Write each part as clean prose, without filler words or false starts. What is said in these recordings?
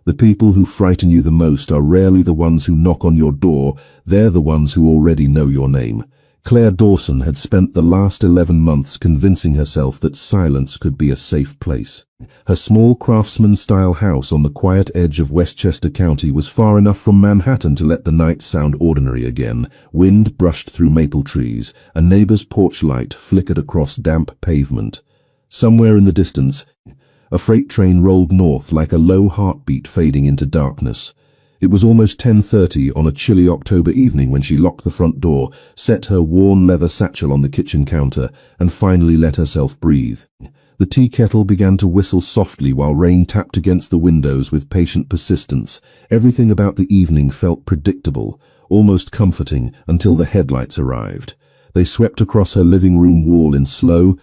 The people who frighten you the most are rarely the ones who knock on your door, they're the ones who already know your name. Claire Dawson had spent the last 11 months convincing herself that silence could be a safe place. Her small craftsman-style house on the quiet edge of Westchester County was far enough from Manhattan to let the night sound ordinary again. Wind brushed through maple trees, a neighbor's porch light flickered across damp pavement. Somewhere in the distance, a freight train rolled north like a low heartbeat fading into darkness. It was almost 10:30 on a chilly October evening when she locked the front door, set her worn leather satchel on the kitchen counter, and finally let herself breathe. The tea kettle began to whistle softly while rain tapped against the windows with patient persistence. Everything about the evening felt predictable, almost comforting, until the headlights arrived. They swept across her living room wall in slow,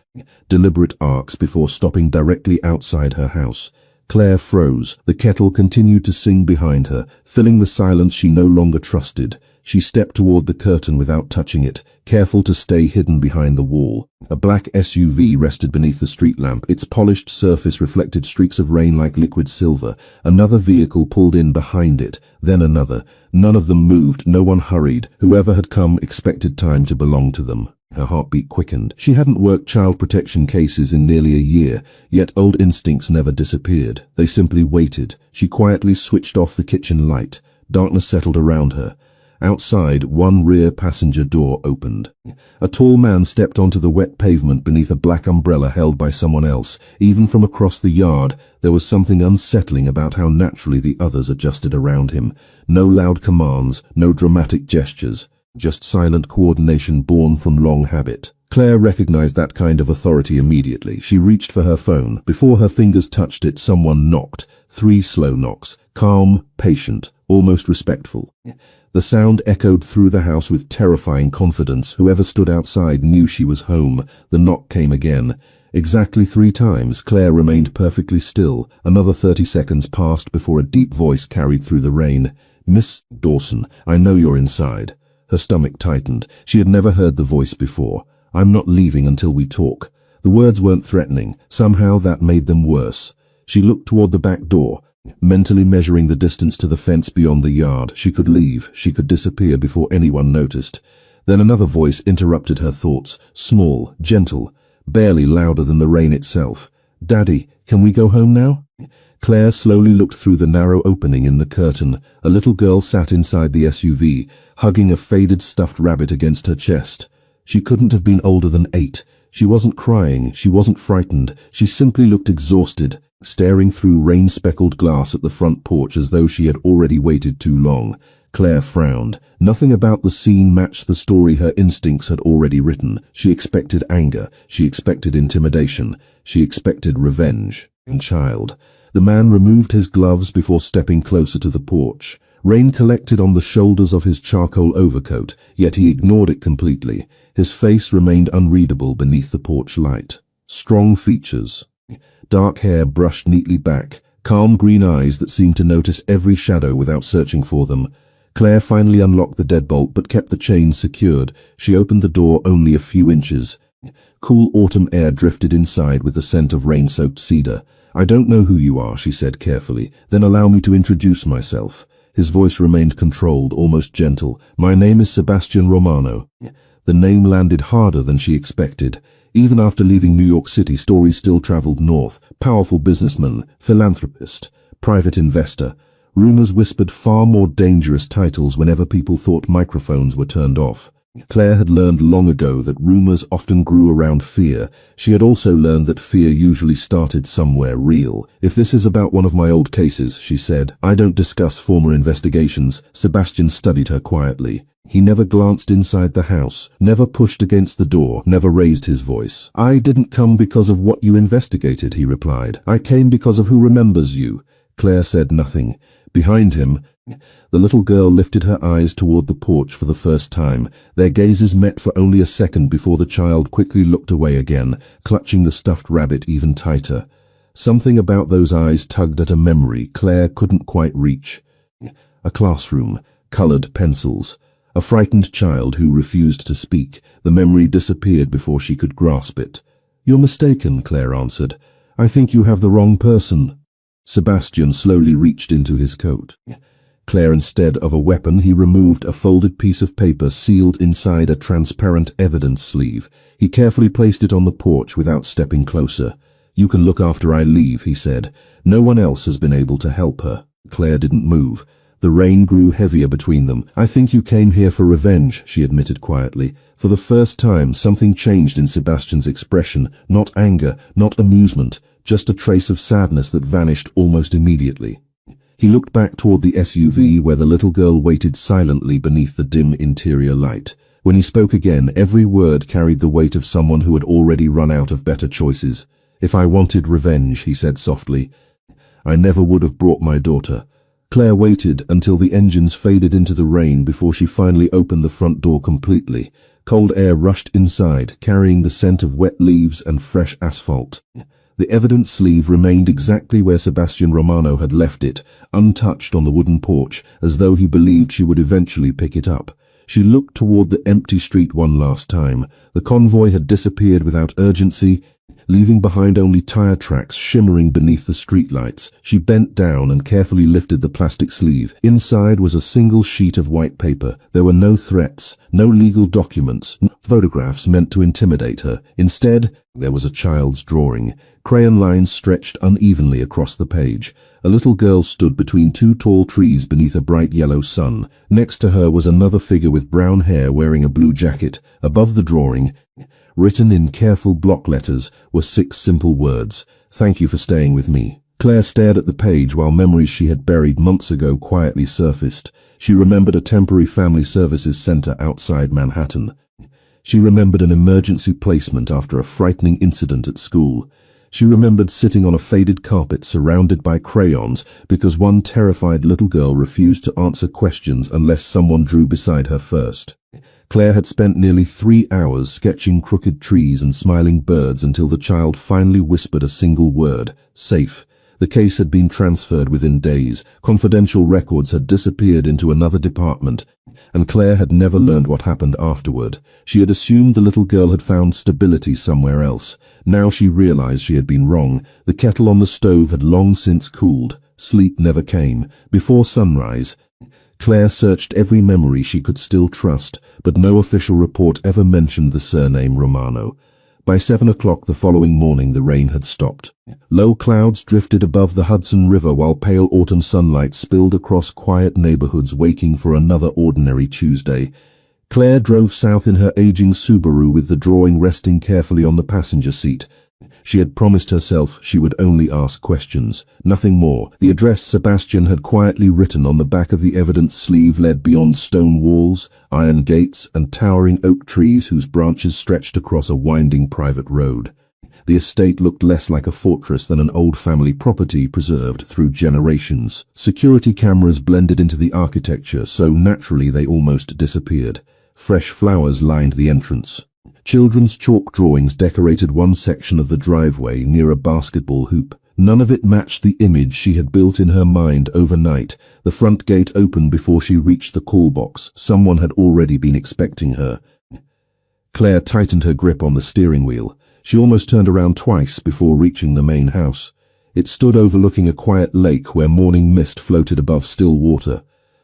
deliberate arcs before stopping directly outside her house. Claire froze. The kettle continued to sing behind her, filling the silence she no longer trusted. She stepped toward the curtain without touching it, careful to stay hidden behind the wall. A black SUV rested beneath the street lamp. Its polished surface reflected streaks of rain like liquid silver. Another vehicle pulled in behind it, then another. None of them moved, no one hurried. Whoever had come expected time to belong to them. Her heartbeat quickened. She hadn't worked child protection cases in nearly a year, yet old instincts never disappeared. They simply waited. She quietly switched off the kitchen light. Darkness settled around her. Outside, one rear passenger door opened. A tall man stepped onto the wet pavement beneath a black umbrella held by someone else. Even from across the yard, there was something unsettling about how naturally the others adjusted around him. No loud commands, no dramatic gestures. Just silent coordination born from long habit. Claire recognized that kind of authority immediately. She reached for her phone. Before her fingers touched it, someone knocked. 3 slow knocks. Calm, patient, almost respectful. The sound echoed through the house with terrifying confidence. Whoever stood outside knew she was home. The knock came again. Exactly 3 times, Claire remained perfectly still. Another 30 seconds passed before a deep voice carried through the rain. "Miss Dawson, I know you're inside." Her stomach tightened. She had never heard the voice before. "I'm not leaving until we talk." The words weren't threatening. Somehow that made them worse. She looked toward the back door, mentally measuring the distance to the fence beyond the yard. She could leave. She could disappear before anyone noticed. Then another voice interrupted her thoughts. Small, gentle, barely louder than the rain itself. "Daddy, can we go home now?" Claire slowly looked through the narrow opening in the curtain. A little girl sat inside the SUV, hugging a faded stuffed rabbit against her chest. She couldn't have been older than 8. She wasn't crying, she wasn't frightened. She simply looked exhausted, staring through rain-speckled glass at the front porch as though she had already waited too long. Claire frowned. Nothing about the scene matched the story her instincts had already written. She expected anger. She expected intimidation. She expected revenge. Child. The man removed his gloves before stepping closer to the porch. Rain collected on the shoulders of his charcoal overcoat, yet he ignored it completely. His face remained unreadable beneath the porch light. Strong features. Dark hair brushed neatly back. Calm green eyes that seemed to notice every shadow without searching for them. Claire finally unlocked the deadbolt but kept the chain secured. She opened the door only a few inches. Cool autumn air drifted inside with the scent of rain-soaked cedar. "I don't know who you are," she said carefully. "Then allow me to introduce myself." His voice remained controlled, almost gentle. "My name is Sebastian Romano." The name landed harder than she expected. Even after leaving New York City, stories still traveled north. Powerful businessman, philanthropist, private investor. Rumors whispered far more dangerous titles whenever people thought microphones were turned off. Claire had learned long ago that rumors often grew around fear. She had also learned that fear usually started somewhere real. "If this is about one of my old cases," she said, "I don't discuss former investigations." Sebastian studied her quietly. He never glanced inside the house, never pushed against the door, never raised his voice. "I didn't come because of what you investigated," he replied. "I came because of who remembers you." Claire said nothing. Behind him, the little girl lifted her eyes toward the porch for the first time. Their gazes met for only a second before the child quickly looked away again, clutching the stuffed rabbit even tighter. Something about those eyes tugged at a memory Claire couldn't quite reach. A classroom, colored pencils, a frightened child who refused to speak. The memory disappeared before she could grasp it. "You're mistaken," Claire answered. "I think you have the wrong person." Sebastian slowly reached into his coat. Claire, instead of a weapon, he removed a folded piece of paper sealed inside a transparent evidence sleeve. He carefully placed it on the porch without stepping closer. "You can look after I leave," he said. "No one else has been able to help her." Claire didn't move. The rain grew heavier between them. "I think you came here for revenge," she admitted quietly. For the first time, something changed in Sebastian's expression. Not anger, not amusement, just a trace of sadness that vanished almost immediately. He looked back toward the SUV where the little girl waited silently beneath the dim interior light. When he spoke again, every word carried the weight of someone who had already run out of better choices. "If I wanted revenge," he said softly, "I never would have brought my daughter." Claire waited until the engines faded into the rain before she finally opened the front door completely. Cold air rushed inside, carrying the scent of wet leaves and fresh asphalt. The evidence sleeve remained exactly where Sebastian Romano had left it, untouched on the wooden porch, as though he believed she would eventually pick it up. She looked toward the empty street one last time. The convoy had disappeared without urgency, leaving behind only tire tracks shimmering beneath the streetlights. She bent down and carefully lifted the plastic sleeve. Inside was a single sheet of white paper. There were no threats, no legal documents, no photographs meant to intimidate her. Instead, there was a child's drawing. Crayon lines stretched unevenly across the page. A little girl stood between two tall trees beneath a bright yellow sun. Next to her was another figure with brown hair wearing a blue jacket. Above the drawing, written in careful block letters, were 6 simple words: "Thank you for staying with me." Claire stared at the page while memories she had buried months ago quietly surfaced. She remembered a temporary family services center outside Manhattan. She remembered an emergency placement after a frightening incident at school. She remembered sitting on a faded carpet surrounded by crayons because one terrified little girl refused to answer questions unless someone drew beside her first. Claire had spent nearly 3 hours sketching crooked trees and smiling birds until the child finally whispered a single word: safe. The case had been transferred within days. Confidential records had disappeared into another department, and Claire had never learned what happened afterward. She had assumed the little girl had found stability somewhere else. Now she realized she had been wrong. The kettle on the stove had long since cooled. Sleep never came. Before sunrise, Claire searched every memory she could still trust, but no official report ever mentioned the surname Romano. By 7 o'clock the following morning, the rain had stopped. Low clouds drifted above the Hudson River while pale autumn sunlight spilled across quiet neighborhoods waiting for another ordinary Tuesday. Claire drove south in her aging Subaru with the drawing resting carefully on the passenger seat. She had promised herself she would only ask questions, nothing more. The address Sebastian had quietly written on the back of the evidence sleeve led beyond stone walls, iron gates, and towering oak trees whose branches stretched across a winding private road. The estate looked less like a fortress than an old family property preserved through generations. Security cameras blended into the architecture so naturally they almost disappeared. Fresh flowers lined the entrance. Children's chalk drawings decorated one section of the driveway near a basketball hoop. None of it matched the image she had built in her mind overnight. The front gate opened before she reached the call box. Someone had already been expecting her. Claire tightened her grip on the steering wheel. She almost turned around twice before reaching the main house. It stood overlooking a quiet lake where morning mist floated above still water.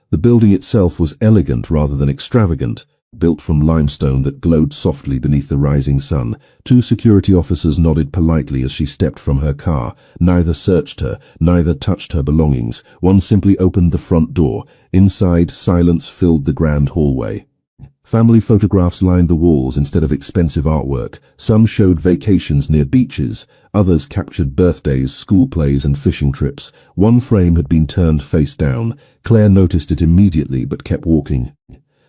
The building itself was elegant rather than extravagant, built from limestone that glowed softly beneath the rising sun. 2 security officers nodded politely as she stepped from her car. Neither searched her, neither touched her belongings. One simply opened the front door. Inside, silence filled the grand hallway. Family photographs lined the walls instead of expensive artwork. Some showed vacations near beaches. Others captured birthdays, school plays, and fishing trips. One frame had been turned face down. Claire noticed it immediately but kept walking.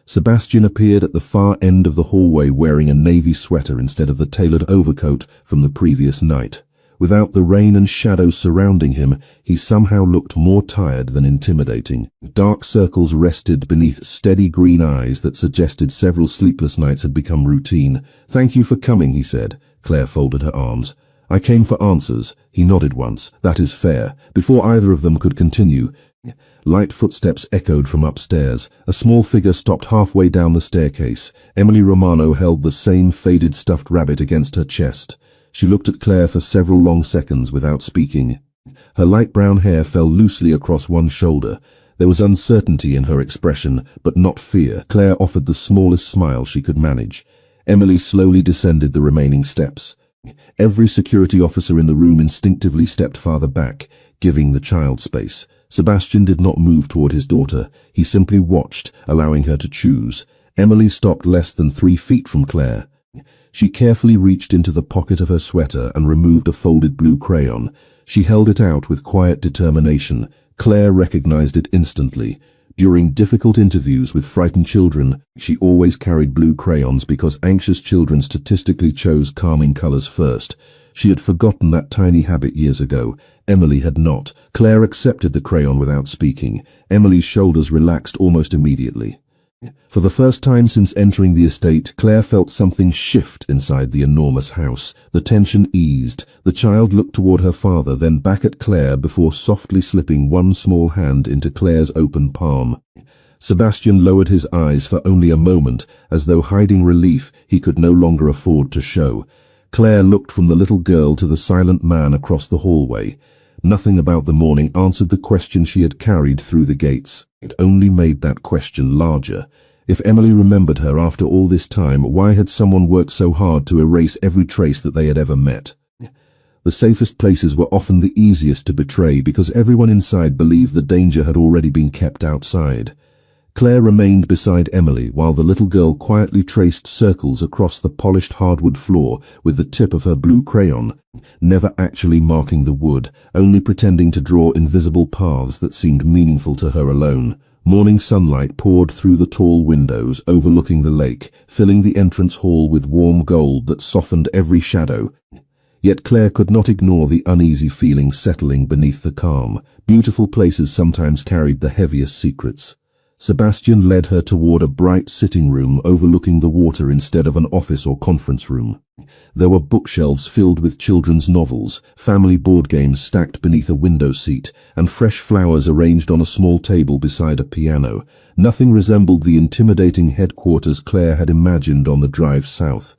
Sebastian appeared at the far end of the hallway wearing a navy sweater instead of the tailored overcoat from the previous night. Without the rain and shadows surrounding him, he somehow looked more tired than intimidating. Dark circles rested beneath steady green eyes that suggested several sleepless nights had become routine. "Thank you for coming," he said. Claire folded her arms. "I came for answers." He nodded once. "That is fair." Before either of them could continue, light footsteps echoed from upstairs. A small figure stopped halfway down the staircase. Emily Romano held the same faded stuffed rabbit against her chest. She looked at Claire for several long seconds without speaking. Her light brown hair fell loosely across one shoulder. There was uncertainty in her expression, but not fear. Claire offered the smallest smile she could manage. Emily slowly descended the remaining steps. Every security officer in the room instinctively stepped farther back, giving the child space. Sebastian did not move toward his daughter. He simply watched, allowing her to choose. Emily stopped less than 3 feet from Claire. She carefully reached into the pocket of her sweater and removed a folded blue crayon. She held it out with quiet determination. Claire recognized it instantly. During difficult interviews with frightened children, she always carried blue crayons because anxious children statistically chose calming colors first. She had forgotten that tiny habit years ago. Emily had not. Claire accepted the crayon without speaking. Emily's shoulders relaxed almost immediately. For the first time since entering the estate, Claire felt something shift inside the enormous house. The tension eased. The child looked toward her father, then back at Claire before softly slipping one small hand into Claire's open palm. Sebastian lowered his eyes for only a moment, as though hiding relief he could no longer afford to show. Claire looked from the little girl to the silent man across the hallway. Nothing about the morning answered the question she had carried through the gates. It only made that question larger. If Emily remembered her after all this time, why had someone worked so hard to erase every trace that they had ever met? The safest places were often the easiest to betray because everyone inside believed the danger had already been kept outside. Claire remained beside Emily while the little girl quietly traced circles across the polished hardwood floor with the tip of her blue crayon, never actually marking the wood, only pretending to draw invisible paths that seemed meaningful to her alone. Morning sunlight poured through the tall windows overlooking the lake, filling the entrance hall with warm gold that softened every shadow. Yet Claire could not ignore the uneasy feeling settling beneath the calm. Beautiful places sometimes carried the heaviest secrets. Sebastian led her toward a bright sitting room overlooking the water instead of an office or conference room. There were bookshelves filled with children's novels, family board games stacked beneath a window seat, and fresh flowers arranged on a small table beside a piano. Nothing resembled the intimidating headquarters Claire had imagined on the drive south.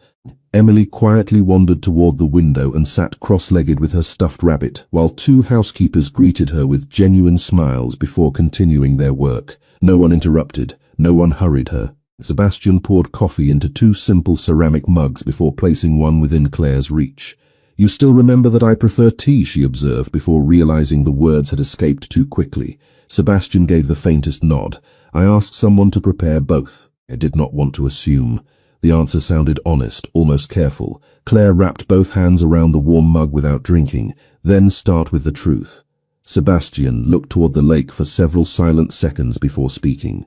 Emily quietly wandered toward the window and sat cross-legged with her stuffed rabbit, while 2 housekeepers greeted her with genuine smiles before continuing their work. No one interrupted, no one hurried her. Sebastian poured coffee into 2 simple ceramic mugs before placing one within Claire's reach. "You still remember that I prefer tea," she observed before realizing the words had escaped too quickly. Sebastian gave the faintest nod. "I asked someone to prepare both. I did not want to assume." The answer sounded honest, almost careful. Claire wrapped both hands around the warm mug without drinking. "Then start with the truth." Sebastian looked toward the lake for several silent seconds before speaking.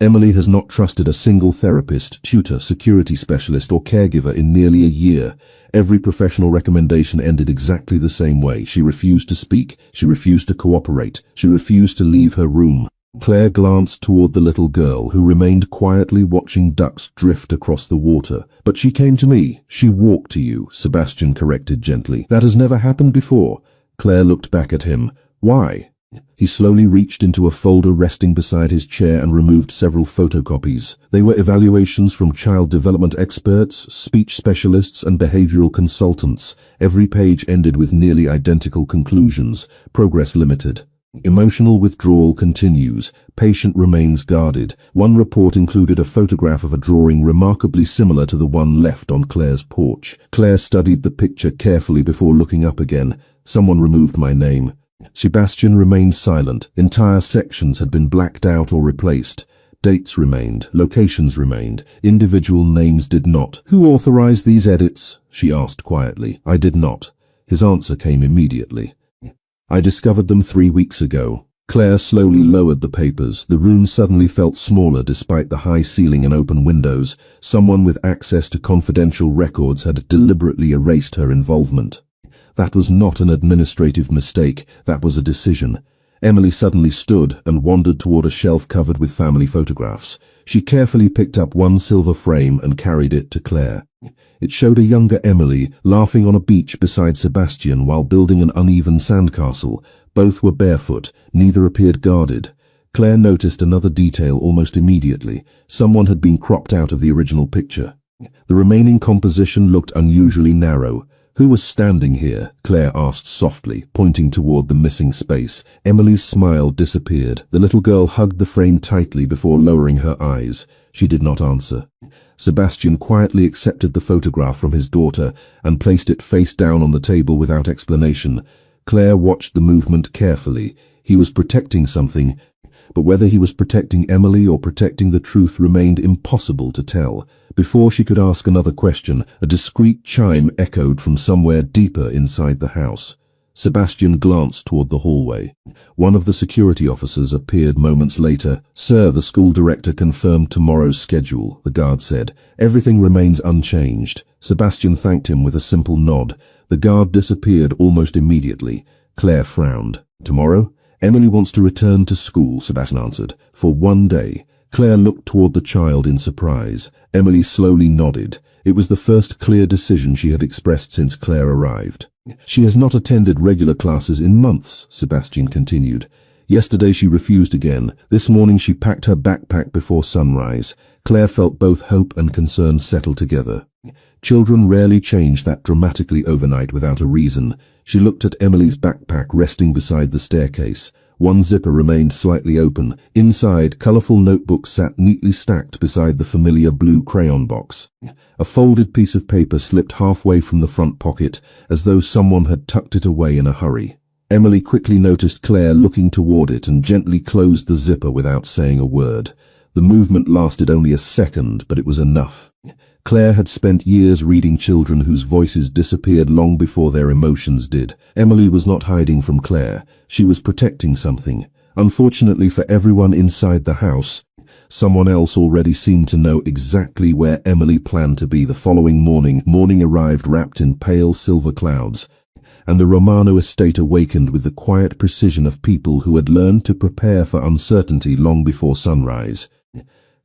"Emily has not trusted a single therapist, tutor, security specialist, or caregiver in nearly a year. Every professional recommendation ended exactly the same way. She refused to speak, she refused to cooperate, she refused to leave her room." Claire glanced toward the little girl, who remained quietly watching ducks drift across the water. "But she came to me. She walked to you," Sebastian corrected gently. "That has never happened before." Claire looked back at him. "Why?" He slowly reached into a folder resting beside his chair and removed several photocopies. They were evaluations from child development experts, speech specialists, and behavioral consultants. Every page ended with nearly identical conclusions. Progress limited. Emotional withdrawal continues. Patient remains guarded. One report included a photograph of a drawing remarkably similar to the one left on Claire's porch. Claire studied the picture carefully before looking up again. "Someone removed my name." Sebastian remained silent. Entire sections had been blacked out or replaced. Dates remained. Locations remained. Individual names did not. "Who authorized these edits?" she asked quietly. "I did not." His answer came immediately. "I discovered them 3 weeks ago." Claire slowly lowered the papers. The room suddenly felt smaller despite the high ceiling and open windows. Someone with access to confidential records had deliberately erased her involvement. That was not an administrative mistake, that was a decision. Emily suddenly stood and wandered toward a shelf covered with family photographs. She carefully picked up one silver frame and carried it to Claire. It showed a younger Emily laughing on a beach beside Sebastian while building an uneven sandcastle. Both were barefoot, neither appeared guarded. Claire noticed another detail almost immediately. Someone had been cropped out of the original picture. The remaining composition looked unusually narrow. "Who was standing here?" Claire asked softly, pointing toward the missing space. Emily's smile disappeared. The little girl hugged the frame tightly before lowering her eyes. She did not answer. Sebastian quietly accepted the photograph from his daughter and placed it face down on the table without explanation. Claire watched the movement carefully. He was protecting something, but whether he was protecting Emily or protecting the truth remained impossible to tell. Before she could ask another question, a discreet chime echoed from somewhere deeper inside the house. Sebastian glanced toward the hallway. One of the security officers appeared moments later. "Sir, the school director confirmed tomorrow's schedule," the guard said. "Everything remains unchanged." Sebastian thanked him with a simple nod. The guard disappeared almost immediately. Claire frowned. "Tomorrow? Emily wants to return to school," Sebastian answered. "For one day." Claire looked toward the child in surprise. Emily slowly nodded. It was the first clear decision she had expressed since Claire arrived. "She has not attended regular classes in months," Sebastian continued. "Yesterday she refused again. This morning she packed her backpack before sunrise." Claire felt both hope and concern settle together. Children rarely change that dramatically overnight without a reason. She looked at Emily's backpack resting beside the staircase. One zipper remained slightly open. Inside, colorful notebooks sat neatly stacked beside the familiar blue crayon box. A folded piece of paper slipped halfway from the front pocket, as though someone had tucked it away in a hurry. Emily quickly noticed Claire looking toward it and gently closed the zipper without saying a word. The movement lasted only a second, but it was enough. Claire had spent years reading children whose voices disappeared long before their emotions did. Emily was not hiding from Claire. She was protecting something. Unfortunately for everyone inside the house, someone else already seemed to know exactly where Emily planned to be the following morning. Morning arrived wrapped in pale silver clouds, and the Romano estate awakened with the quiet precision of people who had learned to prepare for uncertainty long before sunrise.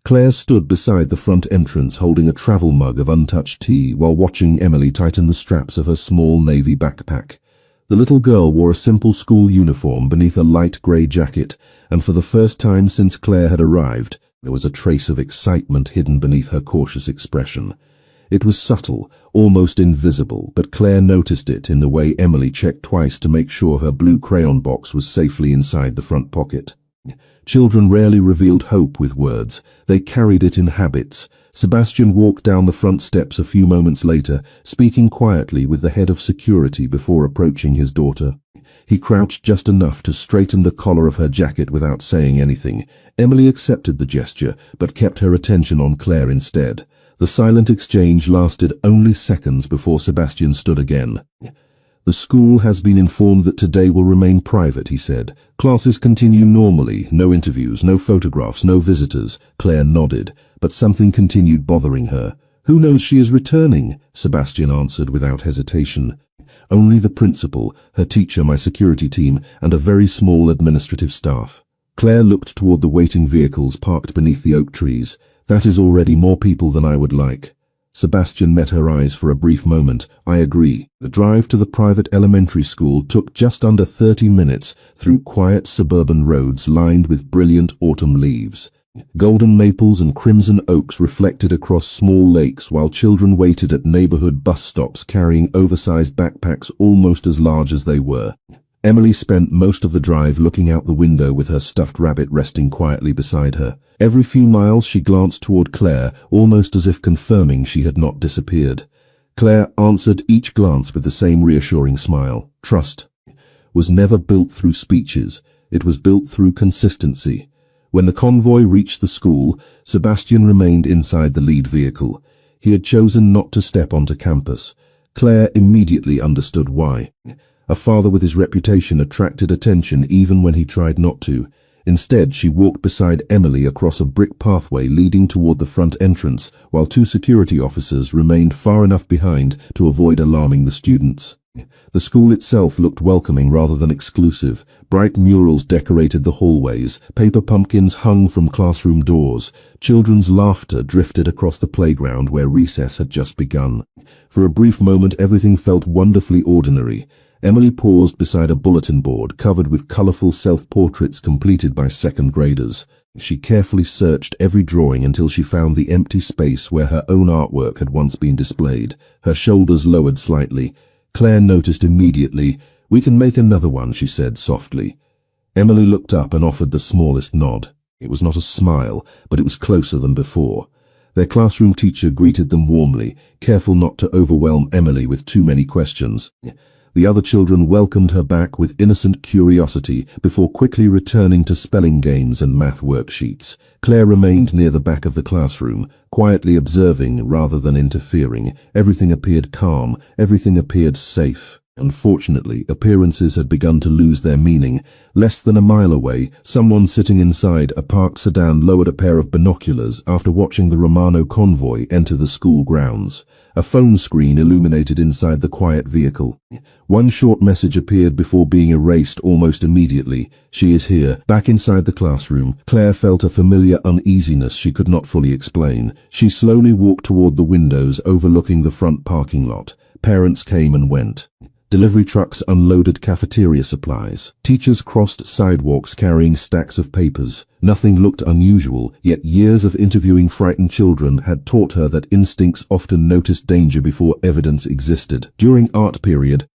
Claire stood beside the front entrance holding a travel mug of untouched tea while watching Emily tighten the straps of her small navy backpack. The little girl wore a simple school uniform beneath a light grey jacket, and for the first time since Claire had arrived, there was a trace of excitement hidden beneath her cautious expression. It was subtle, almost invisible, but Claire noticed it in the way Emily checked twice to make sure her blue crayon box was safely inside the front pocket. Children rarely revealed hope with words. They carried it in habits. Sebastian walked down the front steps a few moments later, speaking quietly with the head of security before approaching his daughter. He crouched just enough to straighten the collar of her jacket without saying anything. Emily accepted the gesture, but kept her attention on Claire instead. The silent exchange lasted only seconds before Sebastian stood again. "The school has been informed that today will remain private," he said. "Classes continue normally, no interviews, no photographs, no visitors." Claire nodded, but something continued bothering her. "Who knows she is returning?" Sebastian answered without hesitation. "Only the principal, her teacher, my security team, and a very small administrative staff." Claire looked toward the waiting vehicles parked beneath the oak trees. "That is already more people than I would like." Sebastian met her eyes for a brief moment. "I agree." The drive to the private elementary school took just under 30 minutes through quiet suburban roads lined with brilliant autumn leaves. Golden maples and crimson oaks reflected across small lakes while children waited at neighborhood bus stops carrying oversized backpacks almost as large as they were. Emily spent most of the drive looking out the window with her stuffed rabbit resting quietly beside her. Every few miles she glanced toward Claire, almost as if confirming she had not disappeared. Claire answered each glance with the same reassuring smile. Trust was never built through speeches. It was built through consistency. When the convoy reached the school, Sebastian remained inside the lead vehicle. He had chosen not to step onto campus. Claire immediately understood why. A father with his reputation attracted attention even when he tried not to. Instead, she walked beside Emily across a brick pathway leading toward the front entrance, while two security officers remained far enough behind to avoid alarming the students. The school itself looked welcoming rather than exclusive. Bright murals decorated the hallways, paper pumpkins hung from classroom doors. Children's laughter drifted across the playground where recess had just begun. For a brief moment, everything felt wonderfully ordinary. Emily paused beside a bulletin board covered with colorful self-portraits completed by second graders. She carefully searched every drawing until she found the empty space where her own artwork had once been displayed. Her shoulders lowered slightly. Claire noticed immediately. "We can make another one," she said softly. Emily looked up and offered the smallest nod. It was not a smile, but it was closer than before. Their classroom teacher greeted them warmly, careful not to overwhelm Emily with too many questions. The other children welcomed her back with innocent curiosity before quickly returning to spelling games and math worksheets. Claire remained near the back of the classroom, quietly observing rather than interfering. Everything appeared calm, everything appeared safe. Unfortunately, appearances had begun to lose their meaning. Less than a mile away, someone sitting inside a parked sedan lowered a pair of binoculars after watching the Romano convoy enter the school grounds. A phone screen illuminated inside the quiet vehicle. One short message appeared before being erased almost immediately. "She is here." Back inside the classroom, Claire felt a familiar uneasiness she could not fully explain. She slowly walked toward the windows overlooking the front parking lot. Parents came and went. Delivery trucks unloaded cafeteria supplies. Teachers crossed sidewalks carrying stacks of papers. Nothing looked unusual, yet years of interviewing frightened children had taught her that instincts often noticed danger before evidence existed. During art period,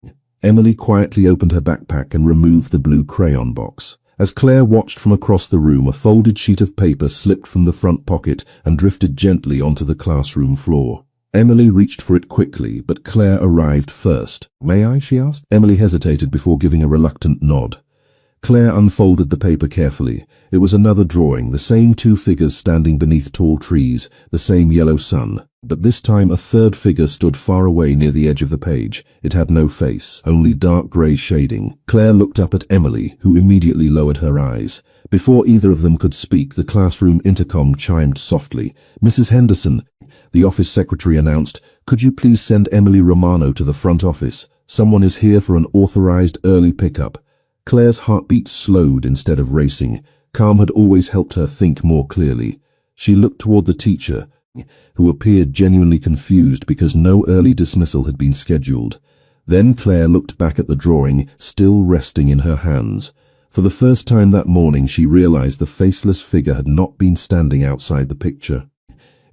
Emily quietly opened her backpack and removed the blue crayon box. As Claire watched from across the room, a folded sheet of paper slipped from the front pocket and drifted gently onto the classroom floor. Emily reached for it quickly, but Claire arrived first. "May I?" she asked. Emily hesitated before giving a reluctant nod. Claire unfolded the paper carefully. It was another drawing, the same two figures standing beneath tall trees, the same yellow sun. But this time a third figure stood far away near the edge of the page. It had no face, only dark grey shading. Claire looked up at Emily, who immediately lowered her eyes. Before either of them could speak, the classroom intercom chimed softly. "Mrs. Henderson," the office secretary announced, "could you please send Emily Romano to the front office? Someone is here for an authorized early pickup." Claire's heartbeat slowed instead of racing. Calm had always helped her think more clearly. She looked toward the teacher, who appeared genuinely confused because no early dismissal had been scheduled. Then Claire looked back at the drawing, still resting in her hands. For the first time that morning, she realized the faceless figure had not been standing outside the picture.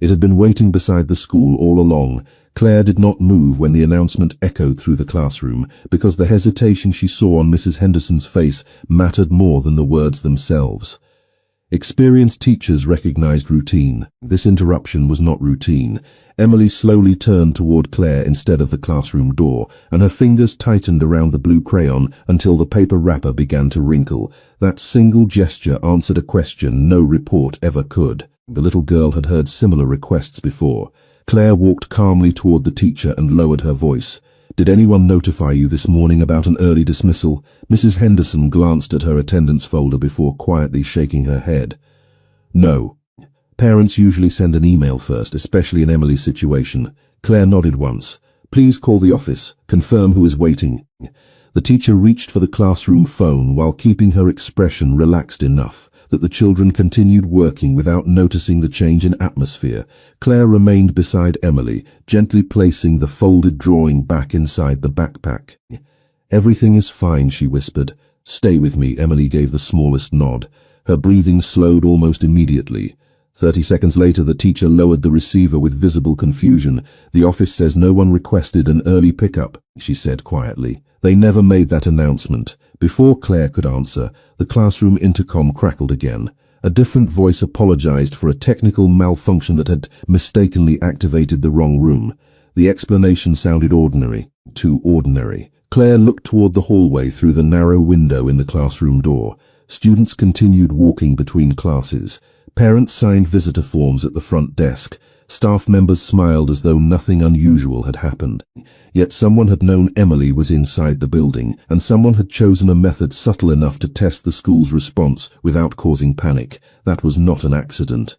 It had been waiting beside the school all along. Claire did not move when the announcement echoed through the classroom, because the hesitation she saw on Mrs. Henderson's face mattered more than the words themselves. Experienced teachers recognized routine. This interruption was not routine. Emily slowly turned toward Claire instead of the classroom door, and her fingers tightened around the blue crayon until the paper wrapper began to wrinkle. That single gesture answered a question no report ever could. The little girl had heard similar requests before. Claire walked calmly toward the teacher and lowered her voice. "Did anyone notify you this morning about an early dismissal?" Mrs. Henderson glanced at her attendance folder before quietly shaking her head. "No. Parents usually send an email first, especially in Emily's situation." Claire nodded once. "Please call the office. Confirm who is waiting." The teacher reached for the classroom phone while keeping her expression relaxed enough that the children continued working without noticing the change in atmosphere. Claire remained beside Emily, gently placing the folded drawing back inside the backpack. "Everything is fine," she whispered. "Stay with me." Emily gave the smallest nod. Her breathing slowed almost immediately. 30 seconds later, the teacher lowered the receiver with visible confusion. "The office says no one requested an early pickup," she said quietly. "They never made that announcement." Before Claire could answer, the classroom intercom crackled again. A different voice apologized for a technical malfunction that had mistakenly activated the wrong room. The explanation sounded ordinary, too ordinary. Claire looked toward the hallway through the narrow window in the classroom door. Students continued walking between classes. Parents signed visitor forms at the front desk. Staff members smiled as though nothing unusual had happened. Yet someone had known Emily was inside the building, and someone had chosen a method subtle enough to test the school's response without causing panic. That was not an accident.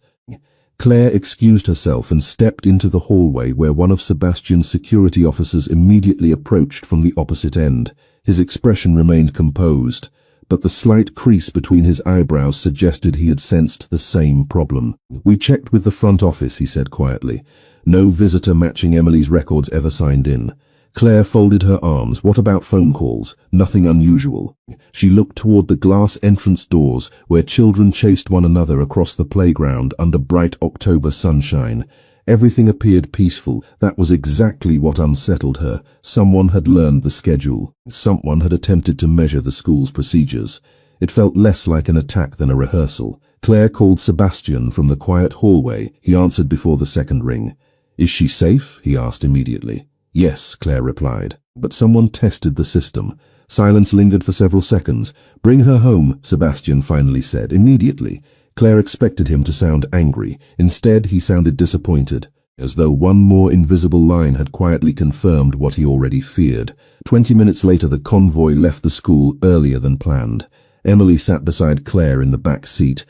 Claire excused herself and stepped into the hallway where one of Sebastian's security officers immediately approached from the opposite end. His expression remained composed, but the slight crease between his eyebrows suggested he had sensed the same problem. "We checked with the front office," he said quietly. "No visitor matching Emily's records ever signed in." Claire folded her arms. "What about phone calls?" "Nothing unusual." She looked toward the glass entrance doors where children chased one another across the playground under bright October sunshine. Everything appeared peaceful. That was exactly what unsettled her. Someone had learned the schedule. Someone had attempted to measure the school's procedures. It felt less like an attack than a rehearsal. Claire called Sebastian from the quiet hallway. He answered before the second ring. "Is she safe?" he asked immediately. "Yes," Claire replied. But someone tested the system. Silence lingered for several seconds. "Bring her home," Sebastian finally said, immediately. Claire expected him to sound angry. Instead, he sounded disappointed, as though one more invisible line had quietly confirmed what he already feared. 20 minutes later, the convoy left the school earlier than planned. Emily sat beside Claire in the back seat,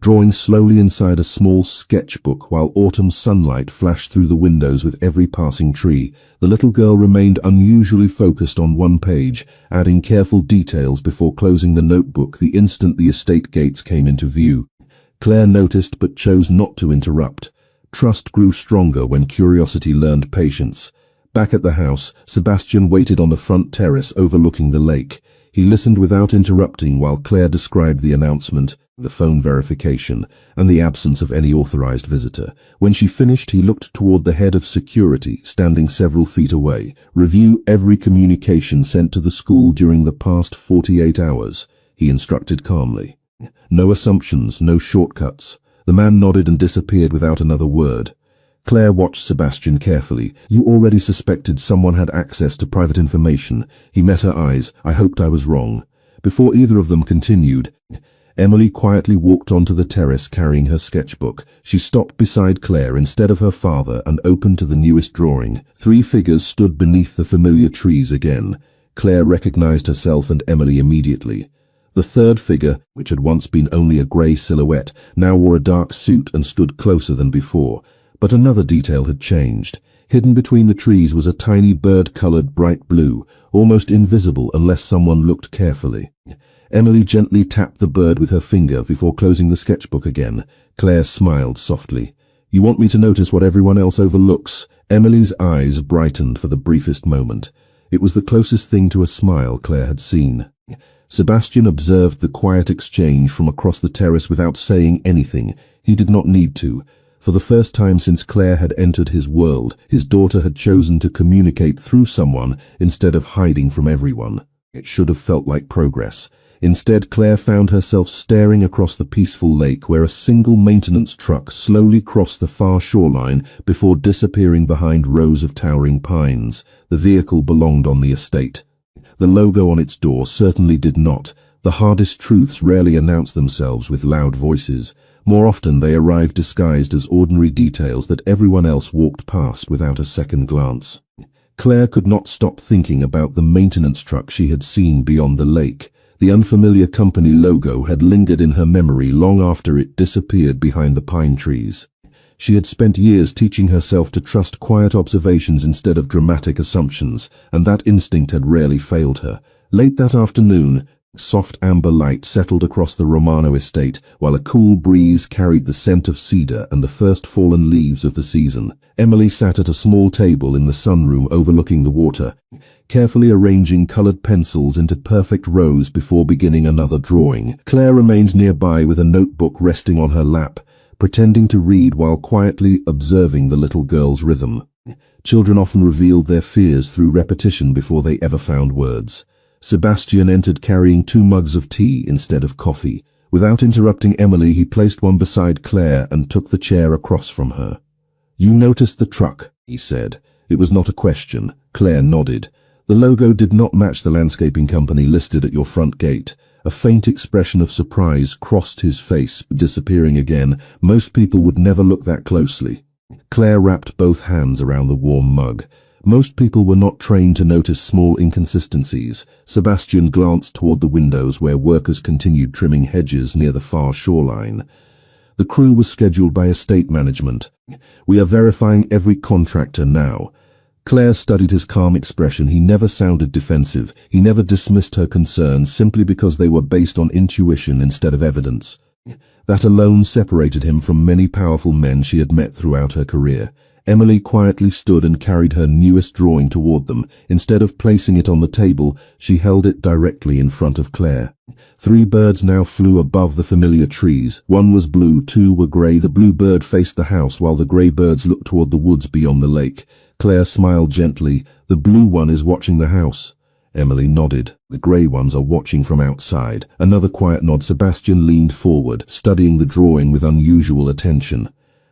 drawing slowly inside a small sketchbook while autumn sunlight flashed through the windows with every passing tree. The little girl remained unusually focused on one page, adding careful details before closing the notebook the instant the estate gates came into view. Claire noticed but chose not to interrupt. Trust grew stronger when curiosity learned patience. Back at the house, Sebastian waited on the front terrace overlooking the lake. He listened without interrupting while Claire described the announcement, the phone verification, and the absence of any authorized visitor. When she finished, he looked toward the head of security, standing several feet away. "Review every communication sent to the school during the past 48 hours, he instructed calmly. "No assumptions, no shortcuts." The man nodded and disappeared without another word. Claire watched Sebastian carefully. "You already suspected someone had access to private information." He met her eyes. "I hoped I was wrong." Before either of them continued, Emily quietly walked onto the terrace carrying her sketchbook. She stopped beside Claire instead of her father and opened to the newest drawing. 3 figures stood beneath the familiar trees again. Claire recognized herself and Emily immediately. The third figure, which had once been only a grey silhouette, now wore a dark suit and stood closer than before. But another detail had changed. Hidden between the trees was a tiny bird-colored bright blue, almost invisible unless someone looked carefully. Emily gently tapped the bird with her finger before closing the sketchbook again. Claire smiled softly. "You want me to notice what everyone else overlooks?" Emily's eyes brightened for the briefest moment. It was the closest thing to a smile Claire had seen. Sebastian observed the quiet exchange from across the terrace without saying anything. He did not need to. For the first time since Claire had entered his world, his daughter had chosen to communicate through someone instead of hiding from everyone. It should have felt like progress. Instead, Claire found herself staring across the peaceful lake where a single maintenance truck slowly crossed the far shoreline before disappearing behind rows of towering pines. The vehicle belonged on the estate. The logo on its door certainly did not. The hardest truths rarely announce themselves with loud voices. More often they arrived disguised as ordinary details that everyone else walked past without a second glance. Claire could not stop thinking about the maintenance truck she had seen beyond the lake. The unfamiliar company logo had lingered in her memory long after it disappeared behind the pine trees. She had spent years teaching herself to trust quiet observations instead of dramatic assumptions, and that instinct had rarely failed her. Late that afternoon, soft amber light settled across the Romano estate, while a cool breeze carried the scent of cedar and the first fallen leaves of the season. Emily sat at a small table in the sunroom overlooking the water, carefully arranging colored pencils into perfect rows before beginning another drawing. Claire remained nearby with a notebook resting on her lap, pretending to read while quietly observing the little girl's rhythm. Children often revealed their fears through repetition before they ever found words. Sebastian entered carrying 2 mugs of tea instead of coffee. Without interrupting Emily, he placed one beside Claire and took the chair across from her. "You noticed the truck," he said. It was not a question. Claire nodded. "The logo did not match the landscaping company listed at your front gate." A faint expression of surprise crossed his face, disappearing again. Most people would never look that closely. Claire wrapped both hands around the warm mug. Most people were not trained to notice small inconsistencies. Sebastian glanced toward the windows where workers continued trimming hedges near the far shoreline. The crew was scheduled by estate management. "We are verifying every contractor now." Claire studied his calm expression. He never sounded defensive. He never dismissed her concerns simply because they were based on intuition instead of evidence. That alone separated him from many powerful men she had met throughout her career. Emily quietly stood and carried her newest drawing toward them. Instead of placing it on the table, she held it directly in front of Claire. 3 birds now flew above the familiar trees. 1 was blue, 2 were grey. The blue bird faced the house while the grey birds looked toward the woods beyond the lake. Claire smiled gently. The blue one is watching the house. Emily nodded. The grey ones are watching from outside. Another quiet nod. Sebastian leaned forward, studying the drawing with unusual attention.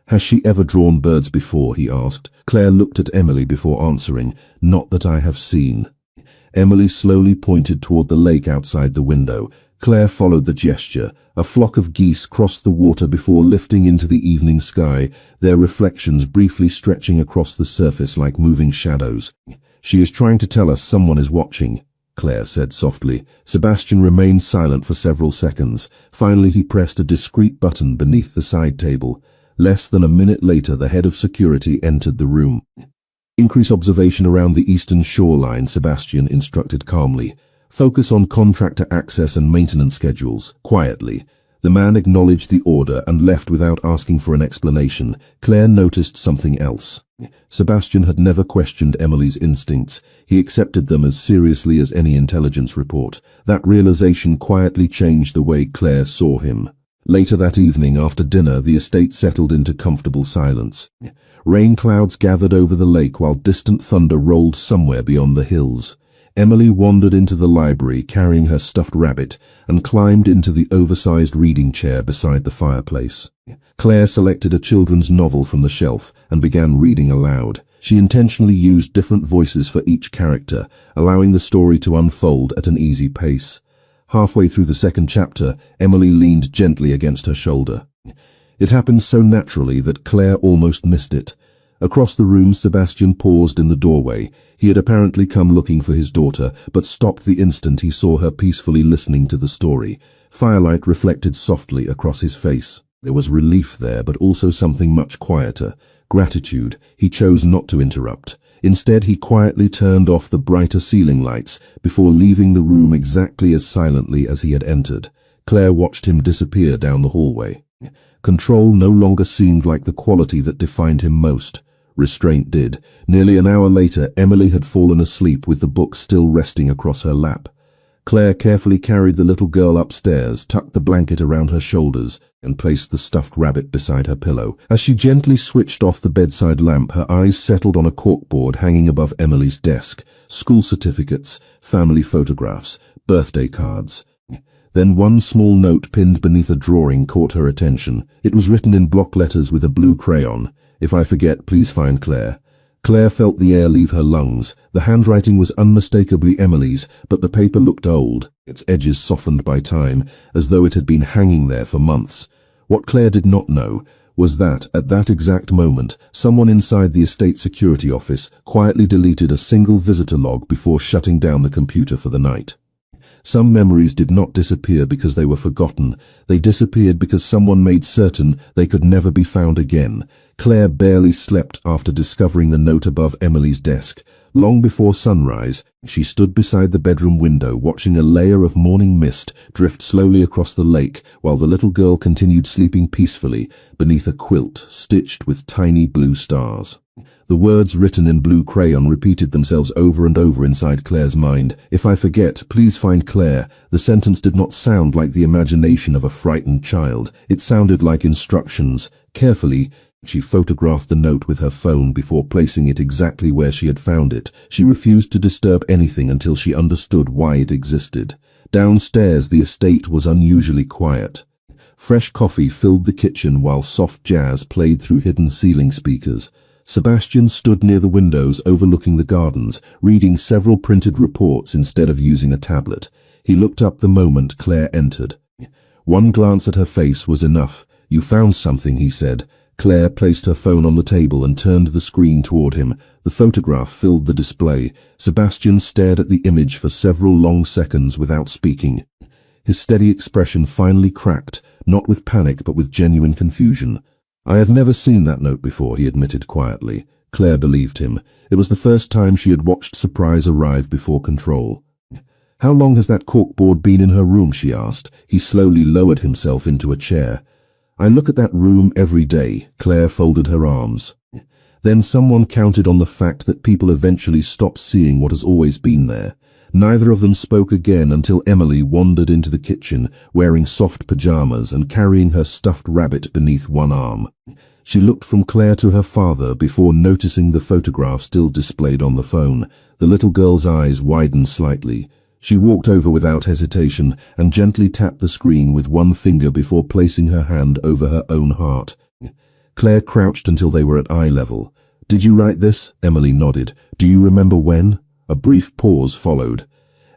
Has she ever drawn birds before? He asked. Claire looked at Emily before answering. Not that I have seen. Emily slowly pointed toward the lake outside the window. Claire followed the gesture. A flock of geese crossed the water before lifting into the evening sky, their reflections briefly stretching across the surface like moving shadows. She is trying to tell us someone is watching, Claire said softly. Sebastian remained silent for several seconds. Finally he pressed a discreet button beneath the side table. Less than a minute later the head of security entered the room. Increase observation around the eastern shoreline, Sebastian instructed calmly. Focus on contractor access and maintenance schedules, quietly. The man acknowledged the order and left without asking for an explanation. Claire noticed something else. Sebastian had never questioned Emily's instincts. He accepted them as seriously as any intelligence report. That realization quietly changed the way Claire saw him. Later that evening, after dinner, the estate settled into comfortable silence. Rain clouds gathered over the lake while distant thunder rolled somewhere beyond the hills. Emily wandered into the library carrying her stuffed rabbit and climbed into the oversized reading chair beside the fireplace. Claire selected a children's novel from the shelf and began reading aloud. She intentionally used different voices for each character, allowing the story to unfold at an easy pace. Halfway through the second chapter, Emily leaned gently against her shoulder. It happened so naturally that Claire almost missed it. Across the room, Sebastian paused in the doorway. He had apparently come looking for his daughter, but stopped the instant he saw her peacefully listening to the story. Firelight reflected softly across his face. There was relief there, but also something much quieter. Gratitude. He chose not to interrupt. Instead, he quietly turned off the brighter ceiling lights before leaving the room exactly as silently as he had entered. Claire watched him disappear down the hallway. Control no longer seemed like the quality that defined him most. Restraint did. Nearly an hour later, Emily had fallen asleep with the book still resting across her lap. Claire carefully carried the little girl upstairs, tucked the blanket around her shoulders, and placed the stuffed rabbit beside her pillow. As she gently switched off the bedside lamp, her eyes settled on a corkboard hanging above Emily's desk. School certificates, family photographs, birthday cards. Then one small note pinned beneath a drawing caught her attention. It was written in block letters with a blue crayon. If I forget, please find Claire. Claire felt the air leave her lungs. The handwriting was unmistakably Emily's, but the paper looked old, its edges softened by time, as though it had been hanging there for months. What Claire did not know was that, at that exact moment, someone inside the estate security office quietly deleted a single visitor log before shutting down the computer for the night. Some memories did not disappear because they were forgotten. They disappeared because someone made certain they could never be found again. Claire barely slept after discovering the note above Emily's desk. Long before sunrise, she stood beside the bedroom window watching a layer of morning mist drift slowly across the lake while the little girl continued sleeping peacefully beneath a quilt stitched with tiny blue stars. The words written in blue crayon repeated themselves over and over inside Claire's mind. If I forget, please find Claire. The sentence did not sound like the imagination of a frightened child. It sounded like instructions. Carefully, she photographed the note with her phone before placing it exactly where she had found it. She refused to disturb anything until she understood why it existed. Downstairs, the estate was unusually quiet. Fresh coffee filled the kitchen while soft jazz played through hidden ceiling speakers. Sebastian stood near the windows overlooking the gardens, reading several printed reports instead of using a tablet. He looked up the moment Claire entered. One glance at her face was enough. You found something, he said. Claire placed her phone on the table and turned the screen toward him. The photograph filled the display. Sebastian stared at the image for several long seconds without speaking. His steady expression finally cracked, not with panic but with genuine confusion. I have never seen that note before, he admitted quietly. Claire believed him. It was the first time she had watched surprise arrive before control. How long has that corkboard been in her room, she asked. He slowly lowered himself into a chair. I look at that room every day. Claire folded her arms. Then someone counted on the fact that people eventually stopped seeing what has always been there. Neither of them spoke again until Emily wandered into the kitchen, wearing soft pajamas and carrying her stuffed rabbit beneath one arm. She looked from Claire to her father before noticing the photograph still displayed on the phone. The little girl's eyes widened slightly. She walked over without hesitation and gently tapped the screen with one finger before placing her hand over her own heart. Claire crouched until they were at eye level. "Did you write this?" Emily nodded. "Do you remember when?" A brief pause followed.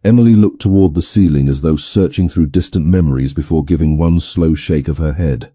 Emily looked toward the ceiling as though searching through distant memories before giving one slow shake of her head.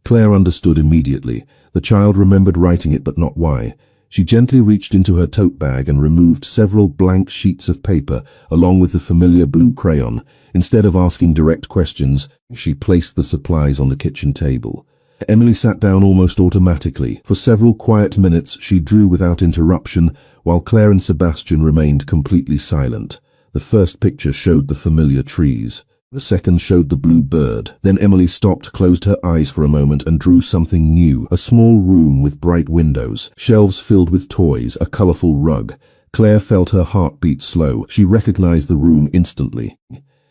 Claire understood immediately. The child remembered writing it, but not why. She gently reached into her tote bag and removed several blank sheets of paper, along with the familiar blue crayon. Instead of asking direct questions, she placed the supplies on the kitchen table. Emily sat down almost automatically. For several quiet minutes she drew without interruption, while Claire and Sebastian remained completely silent. The first picture showed the familiar trees. The second showed the blue bird. Then Emily stopped, closed her eyes for a moment and drew something new. A small room with bright windows, shelves filled with toys, a colorful rug. Claire felt her heart beat slow. She recognized the room instantly.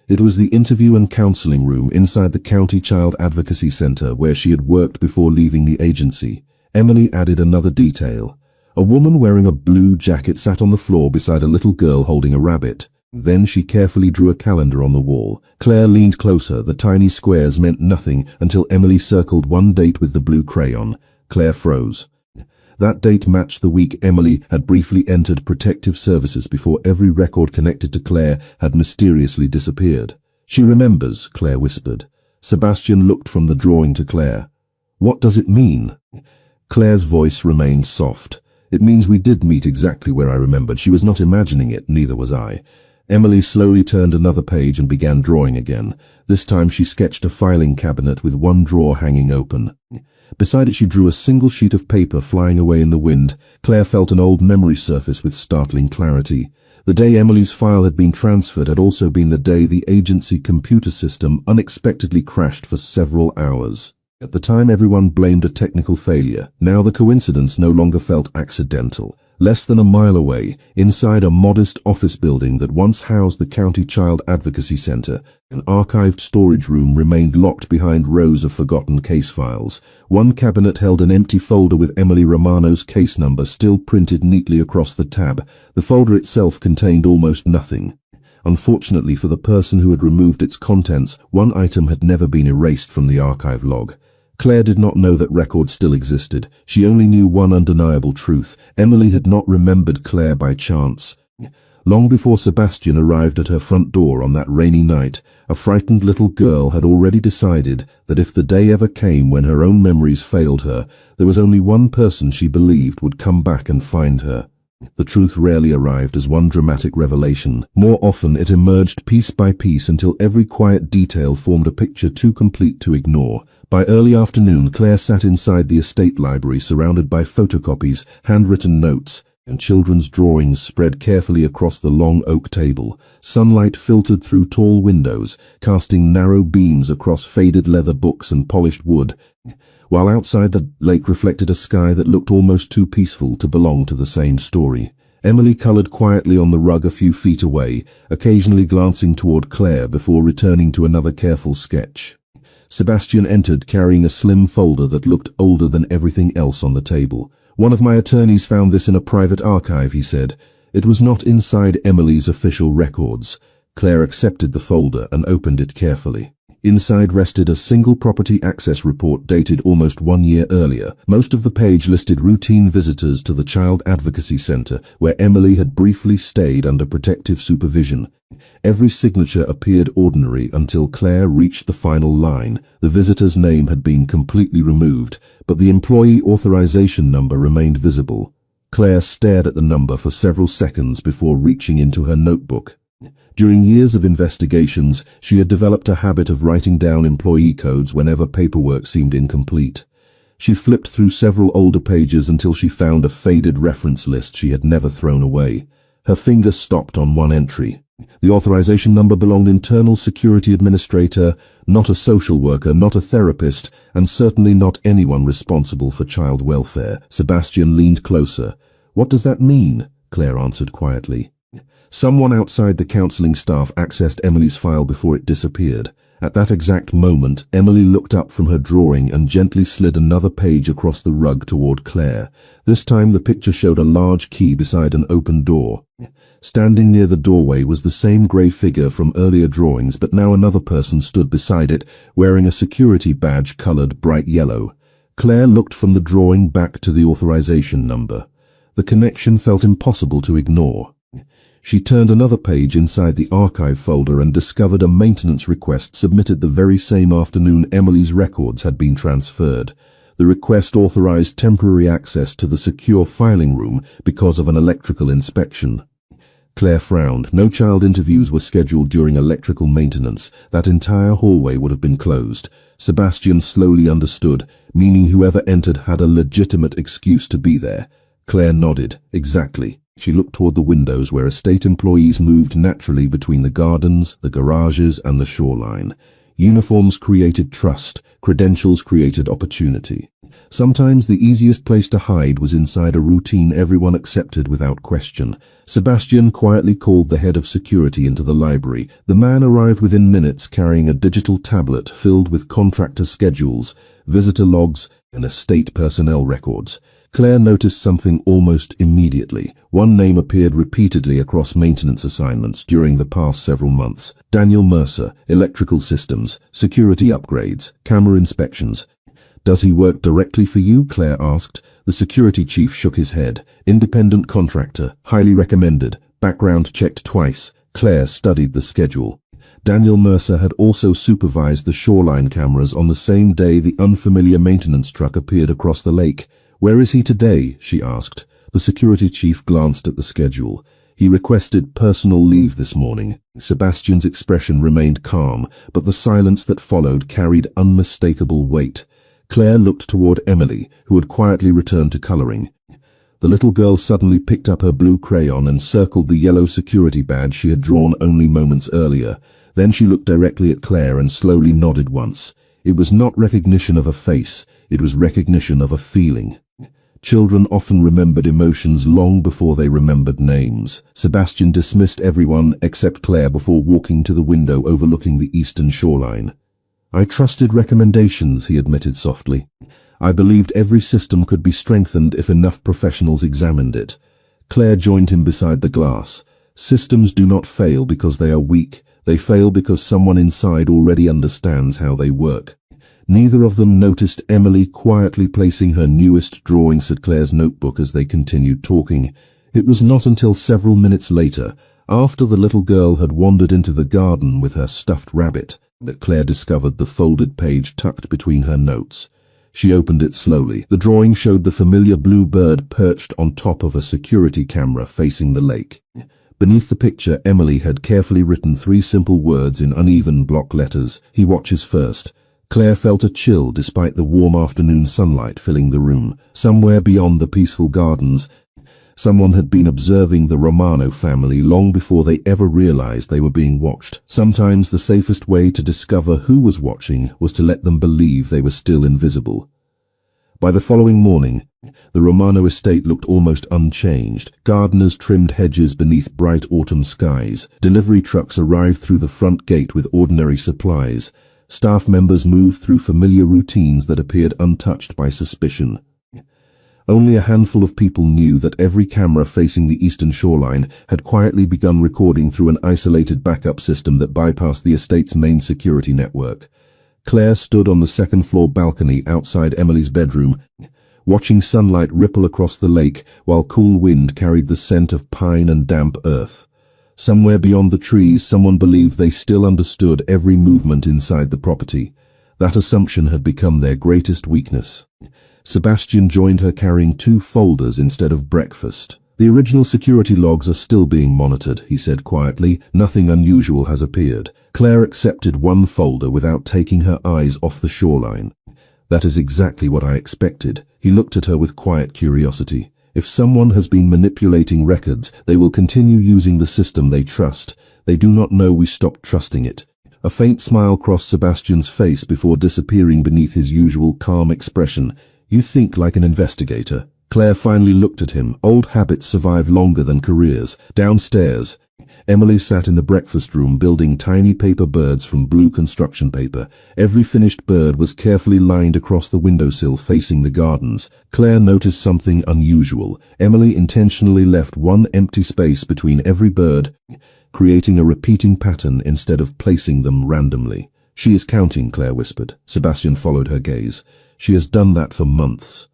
It was the interview and counseling room inside the County Child Advocacy Center where she had worked before leaving the agency. Emily added another detail. A woman wearing a blue jacket sat on the floor beside a little girl holding a rabbit. Then she carefully drew a calendar on the wall. Claire leaned closer. The tiny squares meant nothing until Emily circled one date with the blue crayon. Claire froze. That date matched the week Emily had briefly entered protective services before every record connected to Claire had mysteriously disappeared. "She remembers," Claire whispered. Sebastian looked from the drawing to Claire. "What does it mean?" Claire's voice remained soft. "It means we did meet exactly where I remembered. She was not imagining it, neither was I." Emily slowly turned another page and began drawing again. This time she sketched a filing cabinet with one drawer hanging open. Beside it she drew a single sheet of paper flying away in the wind. Claire felt an old memory surface with startling clarity. The day Emily's file had been transferred had also been the day the agency computer system unexpectedly crashed for several hours. At the time everyone blamed a technical failure. Now the coincidence no longer felt accidental. Less than a mile away, inside a modest office building that once housed the County Child Advocacy Center, an archived storage room remained locked behind rows of forgotten case files. One cabinet held an empty folder with Emily Romano's case number still printed neatly across the tab. The folder itself contained almost nothing. Unfortunately for the person who had removed its contents, one item had never been erased from the archive log. Claire did not know that records still existed. She only knew one undeniable truth. Emily had not remembered Claire by chance. Long before Sebastian arrived at her front door on that rainy night, a frightened little girl had already decided that if the day ever came when her own memories failed her, there was only one person she believed would come back and find her. The truth rarely arrived as one dramatic revelation. More often it emerged piece by piece until every quiet detail formed a picture too complete to ignore. By early afternoon, Claire sat inside the estate library surrounded by photocopies, handwritten notes, and children's drawings spread carefully across the long oak table. Sunlight filtered through tall windows, casting narrow beams across faded leather books and polished wood, while outside the lake reflected a sky that looked almost too peaceful to belong to the same story. Emily colored quietly on the rug a few feet away, occasionally glancing toward Claire before returning to another careful sketch. Sebastian entered carrying a slim folder that looked older than everything else on the table. "One of my attorneys found this in a private archive," he said. It was not inside Emily's official records. Claire accepted the folder and opened it carefully. Inside rested a single property access report dated almost 1 year earlier. Most of the page listed routine visitors to the Child Advocacy Center, where Emily had briefly stayed under protective supervision. Every signature appeared ordinary until Claire reached the final line. The visitor's name had been completely removed, but the employee authorization number remained visible. Claire stared at the number for several seconds before reaching into her notebook. During years of investigations, she had developed a habit of writing down employee codes whenever paperwork seemed incomplete. She flipped through several older pages until she found a faded reference list she had never thrown away. Her finger stopped on one entry. The authorization number belonged internal security administrator, not a social worker, not a therapist, and certainly not anyone responsible for child welfare. Sebastian leaned closer. What does that mean? Claire answered quietly. Someone outside the counseling staff accessed Emily's file before it disappeared. At that exact moment, Emily looked up from her drawing and gently slid another page across the rug toward Claire. This time the picture showed a large key beside an open door. Standing near the doorway was the same grey figure from earlier drawings, but now another person stood beside it, wearing a security badge coloured bright yellow. Claire looked from the drawing back to the authorization number. The connection felt impossible to ignore. She turned another page inside the archive folder and discovered a maintenance request submitted the very same afternoon Emily's records had been transferred. The request authorized temporary access to the secure filing room because of an electrical inspection. Claire frowned. No child interviews were scheduled during electrical maintenance. That entire hallway would have been closed. Sebastian slowly understood, meaning whoever entered had a legitimate excuse to be there. Claire nodded. Exactly. She looked toward the windows where estate employees moved naturally between the gardens, the garages, and the shoreline. Uniforms created trust. Credentials created opportunity. Sometimes the easiest place to hide was inside a routine everyone accepted without question. Sebastian quietly called the head of security into the library. The man arrived within minutes carrying a digital tablet filled with contractor schedules, visitor logs, and estate personnel records. Claire noticed something almost immediately. One name appeared repeatedly across maintenance assignments during the past several months. Daniel Mercer, electrical systems, security upgrades, camera inspections. Does he work directly for you? Claire asked. The security chief shook his head. Independent contractor, highly recommended, background checked twice. Claire studied the schedule. Daniel Mercer had also supervised the shoreline cameras on the same day the unfamiliar maintenance truck appeared across the lake. Where is he today? She asked. The security chief glanced at the schedule. He requested personal leave this morning. Sebastian's expression remained calm, but the silence that followed carried unmistakable weight. Claire looked toward Emily, who had quietly returned to colouring. The little girl suddenly picked up her blue crayon and circled the yellow security badge she had drawn only moments earlier. Then she looked directly at Claire and slowly nodded once. It was not recognition of a face, it was recognition of a feeling. Children often remembered emotions long before they remembered names. Sebastian dismissed everyone except Claire before walking to the window overlooking the eastern shoreline. I trusted recommendations, he admitted softly. I believed every system could be strengthened if enough professionals examined it. Claire joined him beside the glass. Systems do not fail because they are weak. They fail because someone inside already understands how they work. Neither of them noticed Emily quietly placing her newest drawings at Claire's notebook as they continued talking. It was not until several minutes later, after the little girl had wandered into the garden with her stuffed rabbit, that Claire discovered the folded page tucked between her notes. She opened it slowly. The drawing showed the familiar blue bird perched on top of a security camera facing the lake. Beneath the picture, Emily had carefully written 3 simple words in uneven block letters. He watches first. Claire felt a chill despite the warm afternoon sunlight filling the room. Somewhere beyond the peaceful gardens, someone had been observing the Romano family long before they ever realized they were being watched. Sometimes the safest way to discover who was watching was to let them believe they were still invisible. By the following morning, the Romano estate looked almost unchanged. Gardeners trimmed hedges beneath bright autumn skies. Delivery trucks arrived through the front gate with ordinary supplies. Staff members moved through familiar routines that appeared untouched by suspicion. Only a handful of people knew that every camera facing the eastern shoreline had quietly begun recording through an isolated backup system that bypassed the estate's main security network. Claire stood on the second-floor balcony outside Emily's bedroom, watching sunlight ripple across the lake while cool wind carried the scent of pine and damp earth. Somewhere beyond the trees, someone believed they still understood every movement inside the property. That assumption had become their greatest weakness. Sebastian joined her carrying 2 folders instead of breakfast. The original security logs are still being monitored, he said quietly. Nothing unusual has appeared. Claire accepted 1 folder without taking her eyes off the shoreline. That is exactly what I expected. He looked at her with quiet curiosity. If someone has been manipulating records, they will continue using the system they trust. They do not know we stopped trusting it. A faint smile crossed Sebastian's face before disappearing beneath his usual calm expression. You think like an investigator. Claire finally looked at him. Old habits survive longer than careers. Downstairs, Emily sat in the breakfast room building tiny paper birds from blue construction paper. Every finished bird was carefully lined across the windowsill facing the gardens. Claire noticed something unusual. Emily intentionally left one empty space between every bird, creating a repeating pattern instead of placing them randomly. She is counting, Claire whispered. Sebastian followed her gaze. She has done that for months.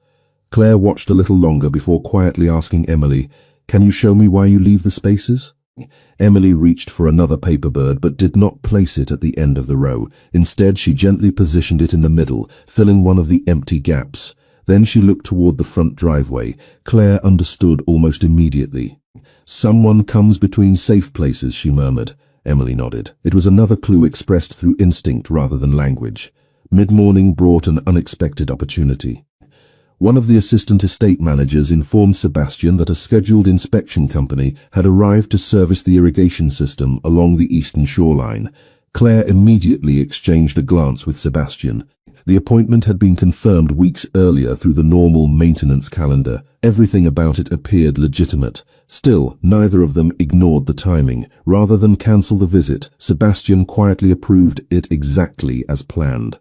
Claire watched a little longer before quietly asking Emily, "Can you show me why you leave the spaces?" Emily reached for another paper bird but did not place it at the end of the row. Instead, she gently positioned it in the middle, filling one of the empty gaps. Then she looked toward the front driveway. Claire understood almost immediately. "Someone comes between safe places," she murmured. Emily nodded. It was another clue expressed through instinct rather than language. Mid-morning brought an unexpected opportunity. One of the assistant estate managers informed Sebastian that a scheduled inspection company had arrived to service the irrigation system along the eastern shoreline. Claire immediately exchanged a glance with Sebastian. The appointment had been confirmed weeks earlier through the normal maintenance calendar. Everything about it appeared legitimate. Still, neither of them ignored the timing. Rather than cancel the visit, Sebastian quietly approved it exactly as planned.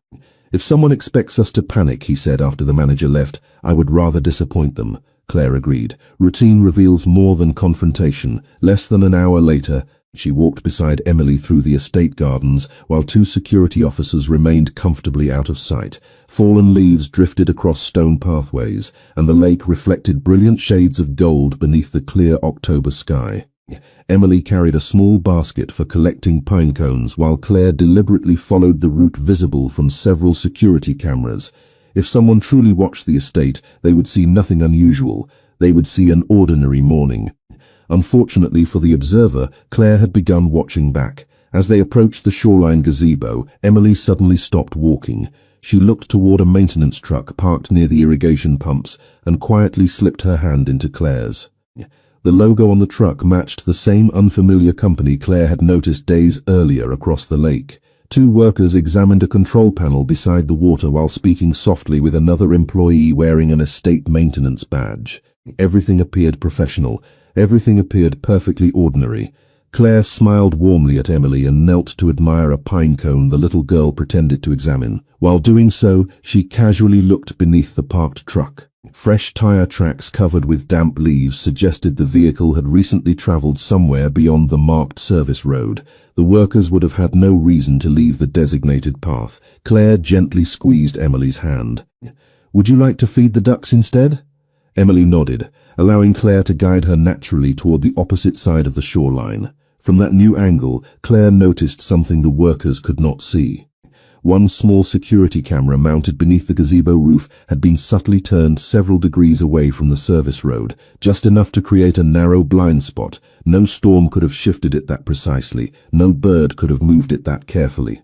"If someone expects us to panic," he said after the manager left, "I would rather disappoint them." Claire agreed. Routine reveals more than confrontation. Less than an hour later, she walked beside Emily through the estate gardens while two security officers remained comfortably out of sight. Fallen leaves drifted across stone pathways, and the lake reflected brilliant shades of gold beneath the clear October sky. Emily carried a small basket for collecting pine cones while Claire deliberately followed the route visible from several security cameras. If someone truly watched the estate, they would see nothing unusual. They would see an ordinary morning. Unfortunately for the observer, Claire had begun watching back. As they approached the shoreline gazebo, Emily suddenly stopped walking. She looked toward a maintenance truck parked near the irrigation pumps and quietly slipped her hand into Claire's. The logo on the truck matched the same unfamiliar company Claire had noticed days earlier across the lake. Two workers examined a control panel beside the water while speaking softly with another employee wearing an estate maintenance badge. Everything appeared professional. Everything appeared perfectly ordinary. Claire smiled warmly at Emily and knelt to admire a pine cone the little girl pretended to examine. While doing so, she casually looked beneath the parked truck. Fresh tire tracks covered with damp leaves suggested the vehicle had recently traveled somewhere beyond the marked service road. The workers would have had no reason to leave the designated path. Claire gently squeezed Emily's hand. "Would you like to feed the ducks instead?" Emily nodded, allowing Claire to guide her naturally toward the opposite side of the shoreline. From that new angle, Claire noticed something the workers could not see. One small security camera mounted beneath the gazebo roof had been subtly turned several degrees away from the service road, just enough to create a narrow blind spot. No storm could have shifted it that precisely. No bird could have moved it that carefully.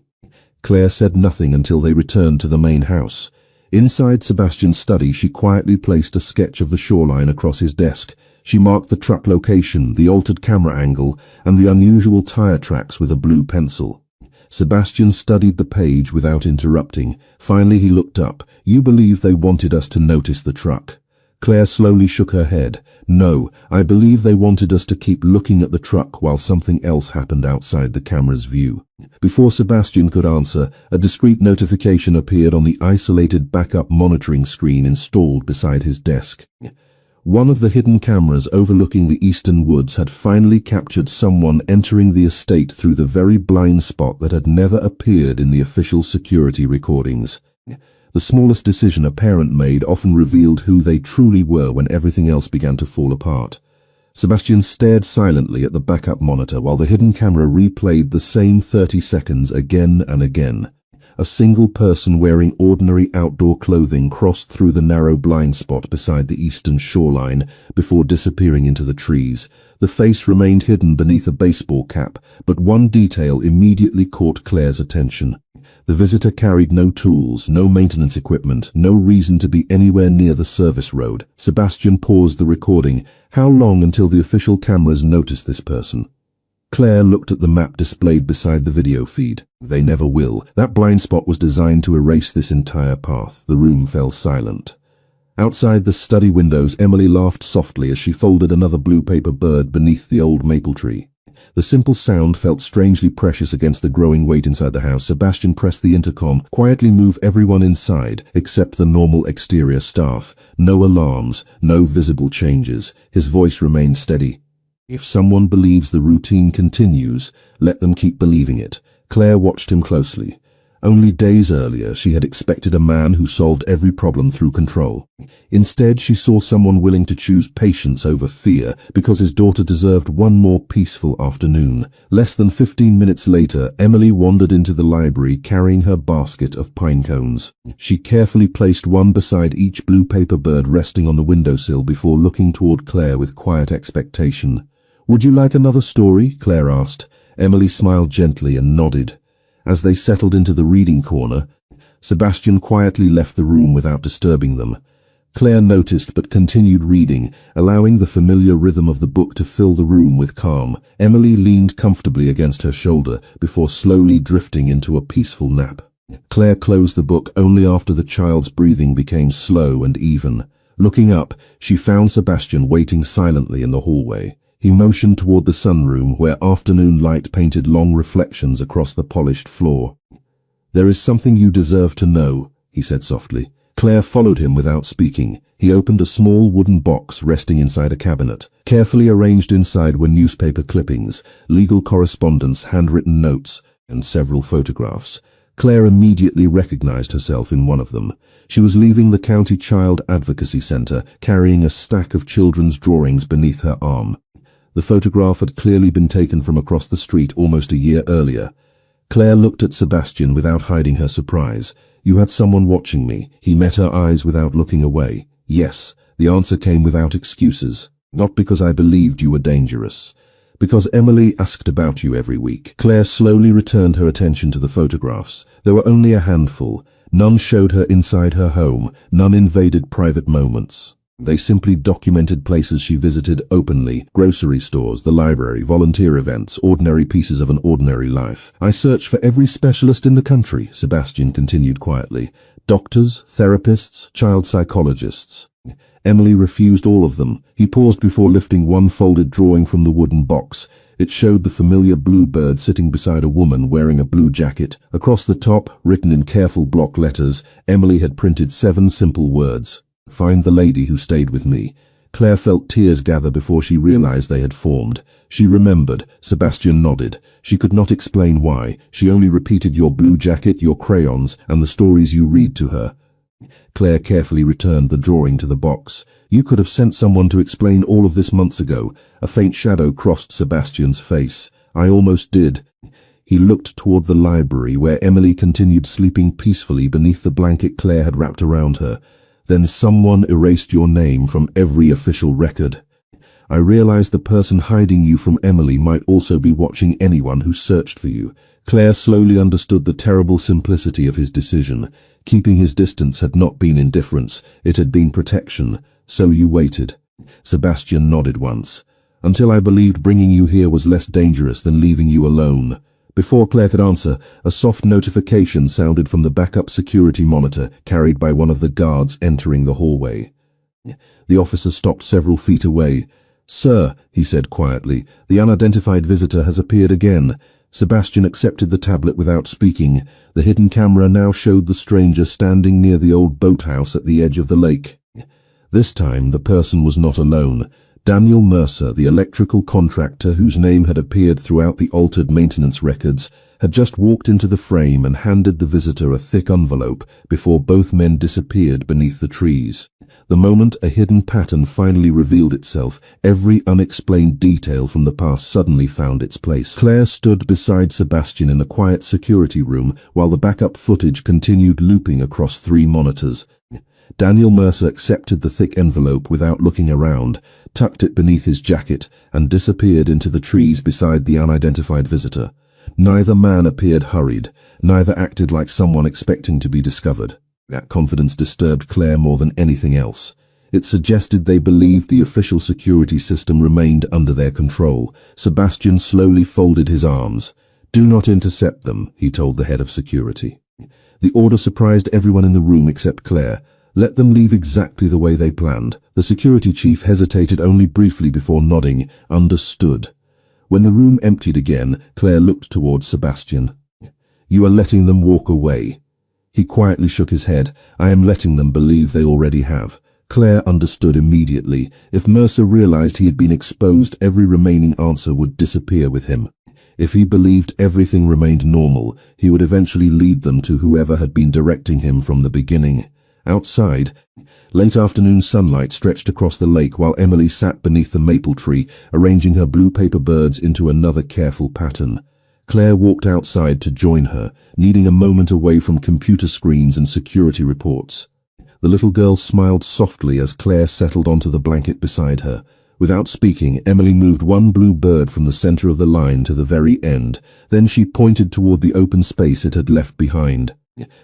Claire said nothing until they returned to the main house. Inside Sebastian's study, she quietly placed a sketch of the shoreline across his desk. She marked the truck location, the altered camera angle, and the unusual tire tracks with a blue pencil. Sebastian studied the page without interrupting. Finally he looked up. "You believe they wanted us to notice the truck?" Claire slowly shook her head. "No, I believe they wanted us to keep looking at the truck while something else happened outside the camera's view." Before Sebastian could answer, a discreet notification appeared on the isolated backup monitoring screen installed beside his desk. One of the hidden cameras overlooking the eastern woods had finally captured someone entering the estate through the very blind spot that had never appeared in the official security recordings. The smallest decision a parent made often revealed who they truly were when everything else began to fall apart. Sebastian stared silently at the backup monitor while the hidden camera replayed the same 30 seconds again and again. A single person wearing ordinary outdoor clothing crossed through the narrow blind spot beside the eastern shoreline before disappearing into the trees. The face remained hidden beneath a baseball cap, but one detail immediately caught Claire's attention. The visitor carried no tools, no maintenance equipment, no reason to be anywhere near the service road. Sebastian paused the recording. How long until the official cameras noticed this person? Claire looked at the map displayed beside the video feed. They never will. That blind spot was designed to erase this entire path. The room fell silent. Outside the study windows, Emily laughed softly as she folded another blue paper bird beneath the old maple tree. The simple sound felt strangely precious against the growing weight inside the house. Sebastian pressed the intercom, quietly moved everyone inside, except the normal exterior staff. No alarms, no visible changes. His voice remained steady. If someone believes the routine continues, let them keep believing it. Claire watched him closely. Only days earlier, she had expected a man who solved every problem through control. Instead, she saw someone willing to choose patience over fear because his daughter deserved one more peaceful afternoon. Less than 15 minutes later, Emily wandered into the library carrying her basket of pine cones. She carefully placed one beside each blue paper bird resting on the windowsill before looking toward Claire with quiet expectation. "Would you like another story?" Claire asked. Emily smiled gently and nodded. As they settled into the reading corner, Sebastian quietly left the room without disturbing them. Claire noticed but continued reading, allowing the familiar rhythm of the book to fill the room with calm. Emily leaned comfortably against her shoulder before slowly drifting into a peaceful nap. Claire closed the book only after the child's breathing became slow and even. Looking up, she found Sebastian waiting silently in the hallway. He motioned toward the sunroom where afternoon light painted long reflections across the polished floor. "There is something you deserve to know," he said softly. Claire followed him without speaking. He opened a small wooden box resting inside a cabinet. Carefully arranged inside were newspaper clippings, legal correspondence, handwritten notes, and several photographs. Claire immediately recognized herself in one of them. She was leaving the County Child Advocacy Center, carrying a stack of children's drawings beneath her arm. The photograph had clearly been taken from across the street almost a year earlier. Claire looked at Sebastian without hiding her surprise. "You had someone watching me." He met her eyes without looking away. "Yes." The answer came without excuses. "Not because I believed you were dangerous. Because Emily asked about you every week." Claire slowly returned her attention to the photographs. There were only a handful. None showed her inside her home. None invaded private moments. They simply documented places she visited openly: grocery stores, the library, volunteer events, ordinary pieces of an ordinary life. "I searched for every specialist in the country," Sebastian continued quietly. "Doctors, therapists, child psychologists. Emily refused all of them." He paused before lifting one folded drawing from the wooden box. It showed the familiar blue bird sitting beside a woman wearing a blue jacket. Across the top, written in careful block letters, Emily had printed 7 simple words. "Find the lady who stayed with me." Claire felt tears gather before she realized they had formed. She remembered. Sebastian nodded. She could not explain why. She only repeated, "Your blue jacket, your crayons, and the stories you read," to her. Claire carefully returned the drawing to the box. "You could have sent someone to explain all of this months ago." A faint shadow crossed Sebastian's face. "I almost did." He looked toward the library where Emily continued sleeping peacefully beneath the blanket Claire had wrapped around her. "Then someone erased your name from every official record. I realized the person hiding you from Emily might also be watching anyone who searched for you." Claire slowly understood the terrible simplicity of his decision. Keeping his distance had not been indifference, it had been protection. "So you waited." Sebastian nodded once. "Until I believed bringing you here was less dangerous than leaving you alone." Before Claire could answer, a soft notification sounded from the backup security monitor carried by one of the guards entering the hallway. The officer stopped several feet away. "Sir," he said quietly, "the unidentified visitor has appeared again." Sebastian accepted the tablet without speaking. The hidden camera now showed the stranger standing near the old boathouse at the edge of the lake. This time, the person was not alone. Daniel Mercer, the electrical contractor whose name had appeared throughout the altered maintenance records, had just walked into the frame and handed the visitor a thick envelope before both men disappeared beneath the trees. The moment a hidden pattern finally revealed itself, every unexplained detail from the past suddenly found its place. Claire stood beside Sebastian in the quiet security room while the backup footage continued looping across 3 monitors. Daniel Mercer accepted the thick envelope without looking around, tucked it beneath his jacket, and disappeared into the trees beside the unidentified visitor. Neither man appeared hurried, neither acted like someone expecting to be discovered. That confidence disturbed Claire more than anything else. It suggested they believed the official security system remained under their control. Sebastian slowly folded his arms. "Do not intercept them," he told the head of security. The order surprised everyone in the room except Claire. "Let them leave exactly the way they planned." The security chief hesitated only briefly before nodding. "Understood." When the room emptied again, Claire looked towards Sebastian. "You are letting them walk away." He quietly shook his head. "I am letting them believe they already have." Claire understood immediately. If Mercer realized he had been exposed, every remaining answer would disappear with him. If he believed everything remained normal, he would eventually lead them to whoever had been directing him from the beginning. Outside, late afternoon sunlight stretched across the lake while Emily sat beneath the maple tree, arranging her blue paper birds into another careful pattern. Claire walked outside to join her, needing a moment away from computer screens and security reports. The little girl smiled softly as Claire settled onto the blanket beside her. Without speaking, Emily moved one blue bird from the center of the line to the very end. Then she pointed toward the open space it had left behind.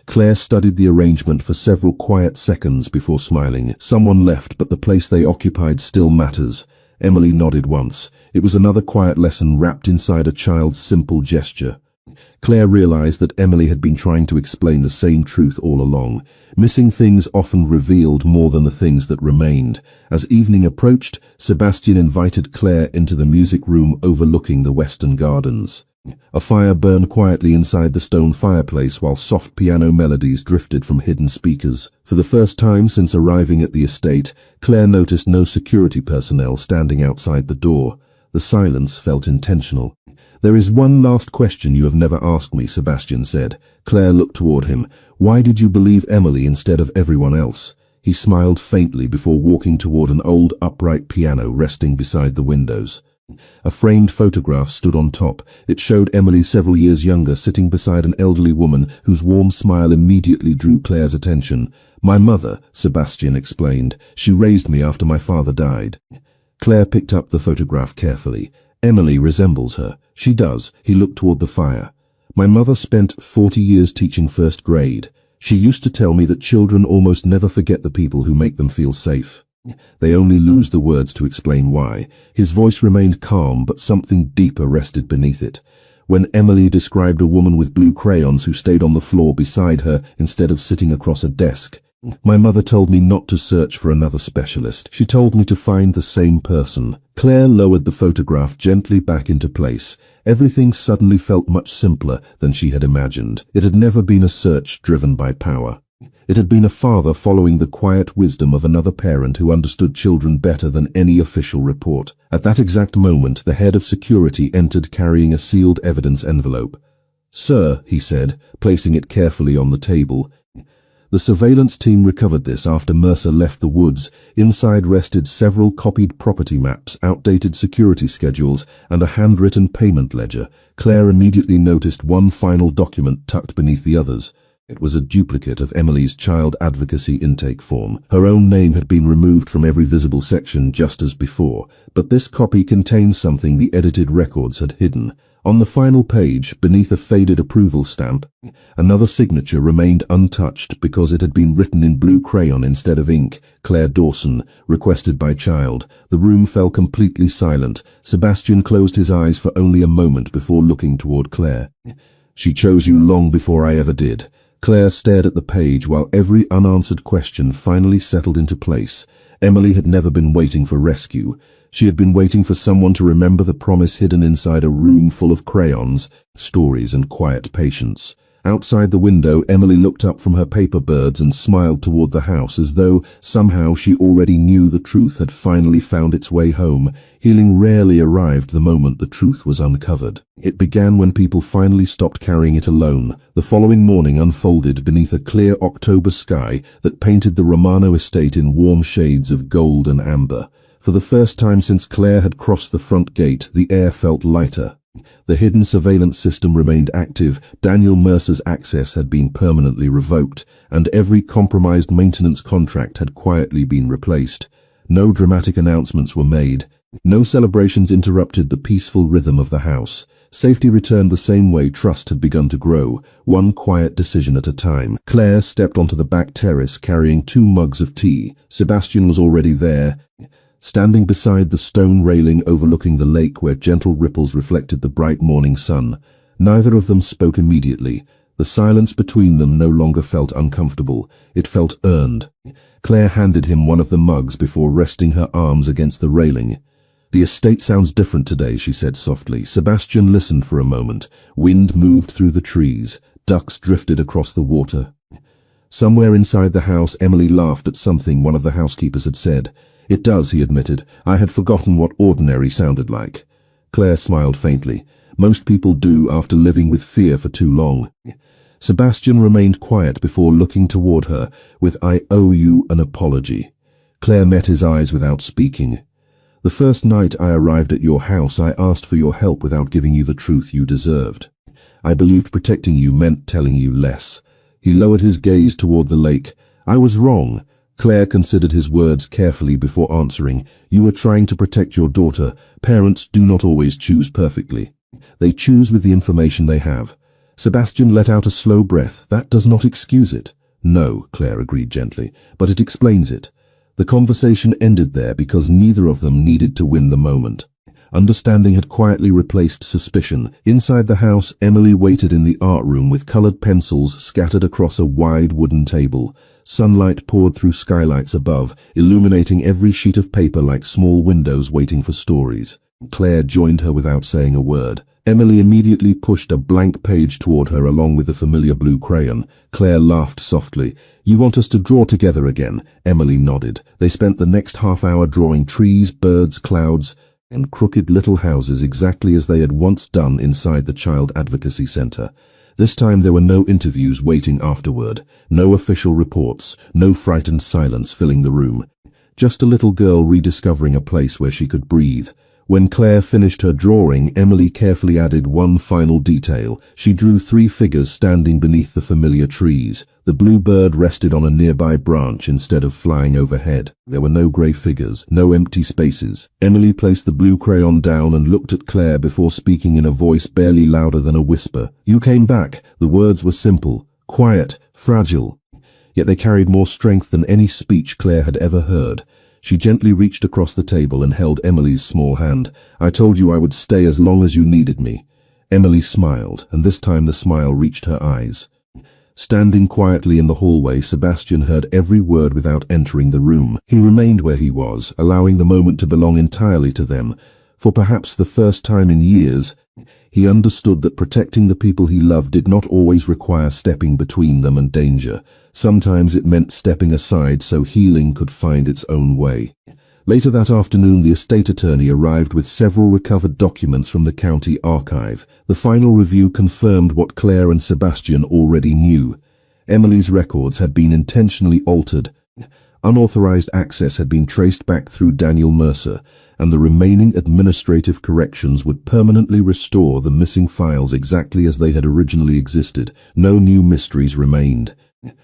Claire studied the arrangement for several quiet seconds before smiling. "Someone left, but the place they occupied still matters." Emily nodded once. It was another quiet lesson wrapped inside a child's simple gesture. Claire realized that Emily had been trying to explain the same truth all along. Missing things often revealed more than the things that remained. As evening approached, Sebastian invited Claire into the music room overlooking the western gardens. A fire burned quietly inside the stone fireplace while soft piano melodies drifted from hidden speakers. For the first time since arriving at the estate, Claire noticed no security personnel standing outside the door. The silence felt intentional. "There is one last question you have never asked me," Sebastian said. Claire looked toward him. "Why did you believe Emily instead of everyone else?" He smiled faintly before walking toward an old upright piano resting beside the windows. A framed photograph stood on top. It showed Emily several years younger, sitting beside an elderly woman whose warm smile immediately drew Claire's attention. "My mother," Sebastian explained. "She raised me after my father died." Claire picked up the photograph carefully. "Emily resembles her." "She does." He looked toward the fire. "My mother spent 40 years teaching first grade. She used to tell me that children almost never forget the people who make them feel safe. They only lose the words to explain why." His voice remained calm, but something deeper rested beneath it. When Emily described a woman with blue crayons who stayed on the floor beside her instead of sitting across a desk. "My mother told me not to search for another specialist. She told me to find the same person." Claire lowered the photograph gently back into place. Everything suddenly felt much simpler than she had imagined. It had never been a search driven by power. It had been a father following the quiet wisdom of another parent who understood children better than any official report. At that exact moment, the head of security entered carrying a sealed evidence envelope. "Sir," he said, placing it carefully on the table. "The surveillance team recovered this after Mercer left the woods. Inside rested several copied property maps, outdated security schedules, and a handwritten payment ledger." Claire immediately noticed one final document tucked beneath the others. It was a duplicate of Emily's child advocacy intake form. Her own name had been removed from every visible section just as before, but this copy contained something the edited records had hidden. On the final page, beneath a faded approval stamp, another signature remained untouched because it had been written in blue crayon instead of ink. "Claire Dawson, requested by child." The room fell completely silent. Sebastian closed his eyes for only a moment before looking toward Claire. "She chose you long before I ever did." Claire stared at the page while every unanswered question finally settled into place. Emily had never been waiting for rescue. She had been waiting for someone to remember the promise hidden inside a room full of crayons, stories, and quiet patience. Outside the window, Emily looked up from her paper birds and smiled toward the house as though somehow she already knew the truth had finally found its way home. Healing rarely arrived the moment the truth was uncovered. It began when people finally stopped carrying it alone. The following morning unfolded beneath a clear October sky that painted the Romano estate in warm shades of gold and amber. For the first time since Claire had crossed the front gate, the air felt lighter. The hidden surveillance system remained active, Daniel Mercer's access had been permanently revoked, and every compromised maintenance contract had quietly been replaced. No dramatic announcements were made. No celebrations interrupted the peaceful rhythm of the house. Safety returned the same way trust had begun to grow, one quiet decision at a time. Claire stepped onto the back terrace carrying 2 mugs of tea. Sebastian was already there, standing beside the stone railing overlooking the lake where gentle ripples reflected the bright morning sun. Neither of them spoke immediately. The silence between them no longer felt uncomfortable. It felt earned. Claire handed him one of the mugs before resting her arms against the railing. "The estate sounds different today," she said softly. Sebastian listened for a moment. Wind moved through the trees. Ducks drifted across the water. Somewhere inside the house, Emily laughed at something one of the housekeepers had said. "It does," he admitted. "I had forgotten what ordinary sounded like." Claire smiled faintly. Most people do after living with fear for too long. Sebastian remained quiet before looking toward her with "I owe you an apology." Claire met his eyes without speaking. "The first night I arrived at your house, I asked for your help without giving you the truth you deserved. I believed protecting you meant telling you less." He lowered his gaze toward the lake. "I was wrong." Claire considered his words carefully before answering. "You were trying to protect your daughter. Parents do not always choose perfectly. They choose with the information they have." Sebastian let out a slow breath. "That does not excuse it." "No," Claire agreed gently, "but it explains it." The conversation ended there because neither of them needed to win the moment. Understanding had quietly replaced suspicion. Inside the house, Emily waited in the art room with colored pencils scattered across a wide wooden table. Sunlight poured through skylights above, illuminating every sheet of paper like small windows waiting for stories. Claire joined her without saying a word. Emily immediately pushed a blank page toward her along with the familiar blue crayon. Claire laughed softly. "You want us to draw together again?" Emily nodded. They spent the next half hour drawing trees, birds, clouds, and crooked little houses exactly as they had once done inside the Child Advocacy Center. This time there were no interviews waiting afterward, no official reports, no frightened silence filling the room. Just a little girl rediscovering a place where she could breathe. When Claire finished her drawing, Emily carefully added one final detail. She drew 3 figures standing beneath the familiar trees. The blue bird rested on a nearby branch instead of flying overhead. There were no grey figures, no empty spaces. Emily placed the blue crayon down and looked at Claire before speaking in a voice barely louder than a whisper. "You came back." The words were simple, quiet, fragile. Yet they carried more strength than any speech Claire had ever heard. She gently reached across the table and held Emily's small hand. "I told you I would stay as long as you needed me." Emily smiled, and this time the smile reached her eyes. Standing quietly in the hallway, Sebastian heard every word without entering the room. He remained where he was, allowing the moment to belong entirely to them. For perhaps the first time in years, he understood that protecting the people he loved did not always require stepping between them and danger. Sometimes it meant stepping aside so healing could find its own way. Later that afternoon, the estate attorney arrived with several recovered documents from the county archive. The final review confirmed what Claire and Sebastian already knew. Emily's records had been intentionally altered. Unauthorized access had been traced back through Daniel Mercer, and the remaining administrative corrections would permanently restore the missing files exactly as they had originally existed. No new mysteries remained.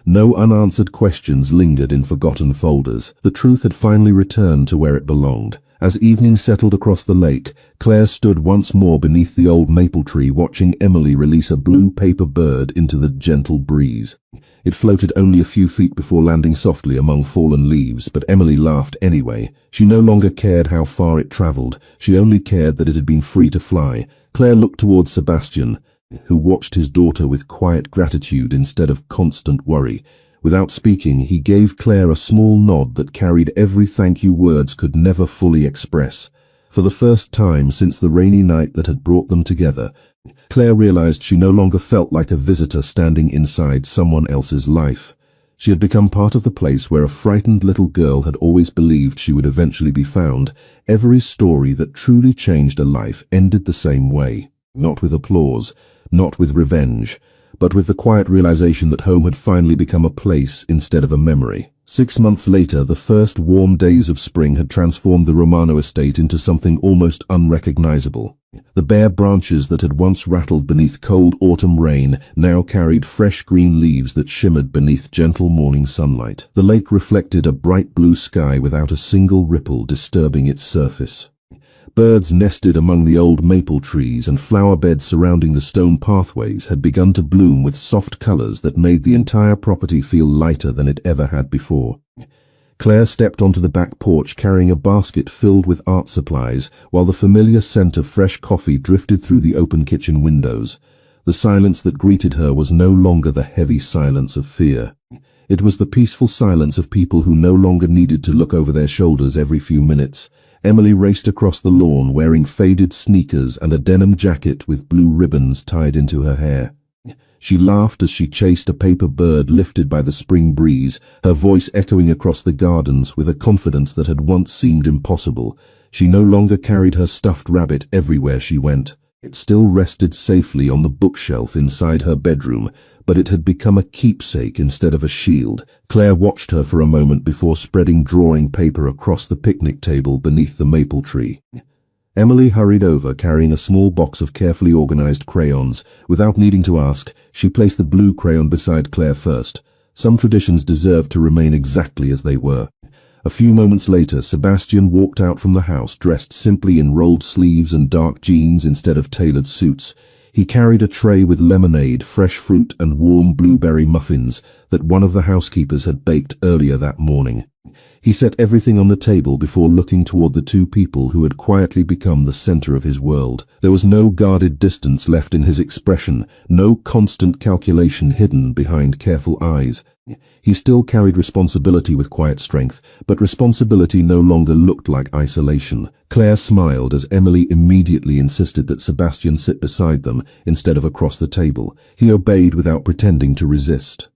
No unanswered questions lingered in forgotten folders. The truth had finally returned to where it belonged. As evening settled across the lake, Claire stood once more beneath the old maple tree watching Emily release a blue paper bird into the gentle breeze. It floated only a few feet before landing softly among fallen leaves, but Emily laughed anyway. She no longer cared how far it traveled. She only cared that it had been free to fly. Claire looked towards Sebastian, who watched his daughter with quiet gratitude instead of constant worry. Without speaking, he gave Claire a small nod that carried every thank you words could never fully express. For the first time since the rainy night that had brought them together, Claire realized she no longer felt like a visitor standing inside someone else's life. She had become part of the place where a frightened little girl had always believed she would eventually be found. Every story that truly changed a life ended the same way. Not with applause, not with revenge, but with the quiet realization that home had finally become a place instead of a memory. 6 months later, the first warm days of spring had transformed the Romano estate into something almost unrecognizable. The bare branches that had once rattled beneath cold autumn rain now carried fresh green leaves that shimmered beneath gentle morning sunlight. The lake reflected a bright blue sky without a single ripple disturbing its surface. Birds nested among the old maple trees, and flower beds surrounding the stone pathways had begun to bloom with soft colors that made the entire property feel lighter than it ever had before. Claire stepped onto the back porch carrying a basket filled with art supplies, while the familiar scent of fresh coffee drifted through the open kitchen windows. The silence that greeted her was no longer the heavy silence of fear. It was the peaceful silence of people who no longer needed to look over their shoulders every few minutes. Emily raced across the lawn wearing faded sneakers and a denim jacket with blue ribbons tied into her hair. She laughed as she chased a paper bird lifted by the spring breeze, her voice echoing across the gardens with a confidence that had once seemed impossible. She no longer carried her stuffed rabbit everywhere she went. It still rested safely on the bookshelf inside her bedroom, but it had become a keepsake instead of a shield. Claire watched her for a moment before spreading drawing paper across the picnic table beneath the maple tree. Emily hurried over, carrying a small box of carefully organized crayons. Without needing to ask, she placed the blue crayon beside Claire first. Some traditions deserved to remain exactly as they were. A few moments later, Sebastian walked out from the house, dressed simply in rolled sleeves and dark jeans instead of tailored suits. He carried a tray with lemonade, fresh fruit, and warm blueberry muffins that one of the housekeepers had baked earlier that morning. He set everything on the table before looking toward the two people who had quietly become the center of his world. There was no guarded distance left in his expression, no constant calculation hidden behind careful eyes. He still carried responsibility with quiet strength, but responsibility no longer looked like isolation. Claire smiled as Emily immediately insisted that Sebastian sit beside them instead of across the table. He obeyed without pretending to resist.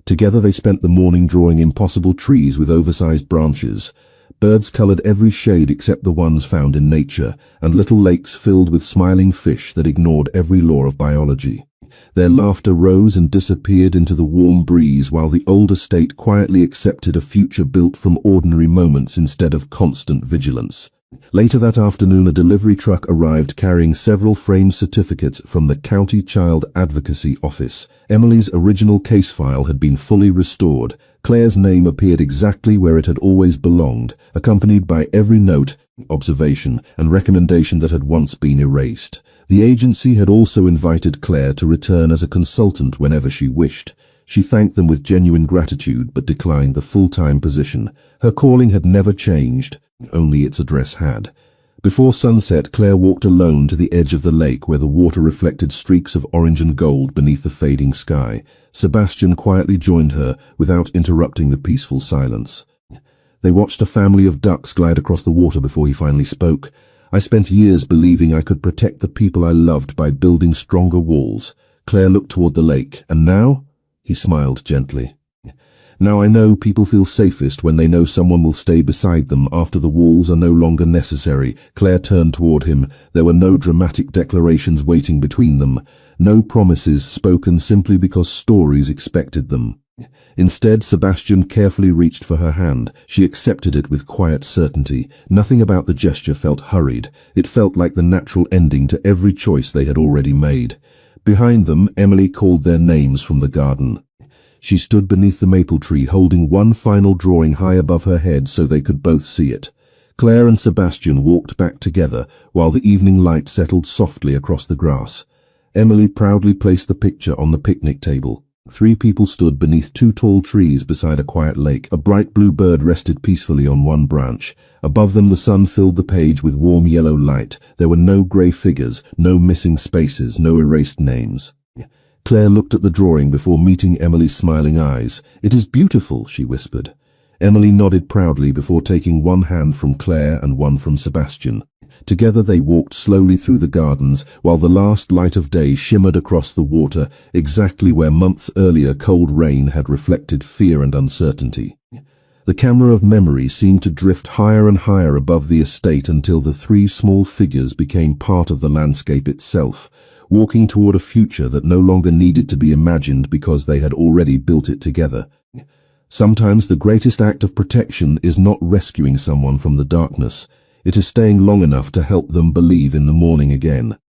Together they spent the morning drawing impossible trees with oversized branches. Birds colored every shade except the ones found in nature, and little lakes filled with smiling fish that ignored every law of biology. Their laughter rose and disappeared into the warm breeze, while the old estate quietly accepted a future built from ordinary moments instead of constant vigilance. Later that afternoon, a delivery truck arrived carrying several framed certificates from the County Child Advocacy Office. Emily's original case file had been fully restored. Claire's name appeared exactly where it had always belonged, accompanied by every note, observation, and recommendation that had once been erased. The agency had also invited Claire to return as a consultant whenever she wished. She thanked them with genuine gratitude but declined the full-time position. Her calling had never changed, only its address had. Before sunset, Claire walked alone to the edge of the lake where the water reflected streaks of orange and gold beneath the fading sky. Sebastian quietly joined her without interrupting the peaceful silence. They watched a family of ducks glide across the water before he finally spoke. "I spent years believing I could protect the people I loved by building stronger walls." Claire looked toward the lake. "And now?" He smiled gently. "Now I know people feel safest when they know someone will stay beside them after the walls are no longer necessary." Claire turned toward him. There were no dramatic declarations waiting between them, no promises spoken simply because stories expected them. Instead, Sebastian carefully reached for her hand. She accepted it with quiet certainty. Nothing about the gesture felt hurried. It felt like the natural ending to every choice they had already made. Behind them, Emily called their names from the garden. She stood beneath the maple tree, holding one final drawing high above her head so they could both see it. Claire and Sebastian walked back together, while the evening light settled softly across the grass. Emily proudly placed the picture on the picnic table. Three people stood beneath two tall trees beside a quiet lake. A bright blue bird rested peacefully on one branch. Above them, the sun filled the page with warm yellow light. There were no grey figures, no missing spaces, no erased names. Claire looked at the drawing before meeting Emily's smiling eyes. "It is beautiful," she whispered. Emily nodded proudly before taking one hand from Claire and one from Sebastian. Together they walked slowly through the gardens, while the last light of day shimmered across the water, exactly where months earlier cold rain had reflected fear and uncertainty. The camera of memory seemed to drift higher and higher above the estate until the three small figures became part of the landscape itself, walking toward a future that no longer needed to be imagined because they had already built it together. Sometimes the greatest act of protection is not rescuing someone from the darkness. It is staying long enough to help them believe in the morning again.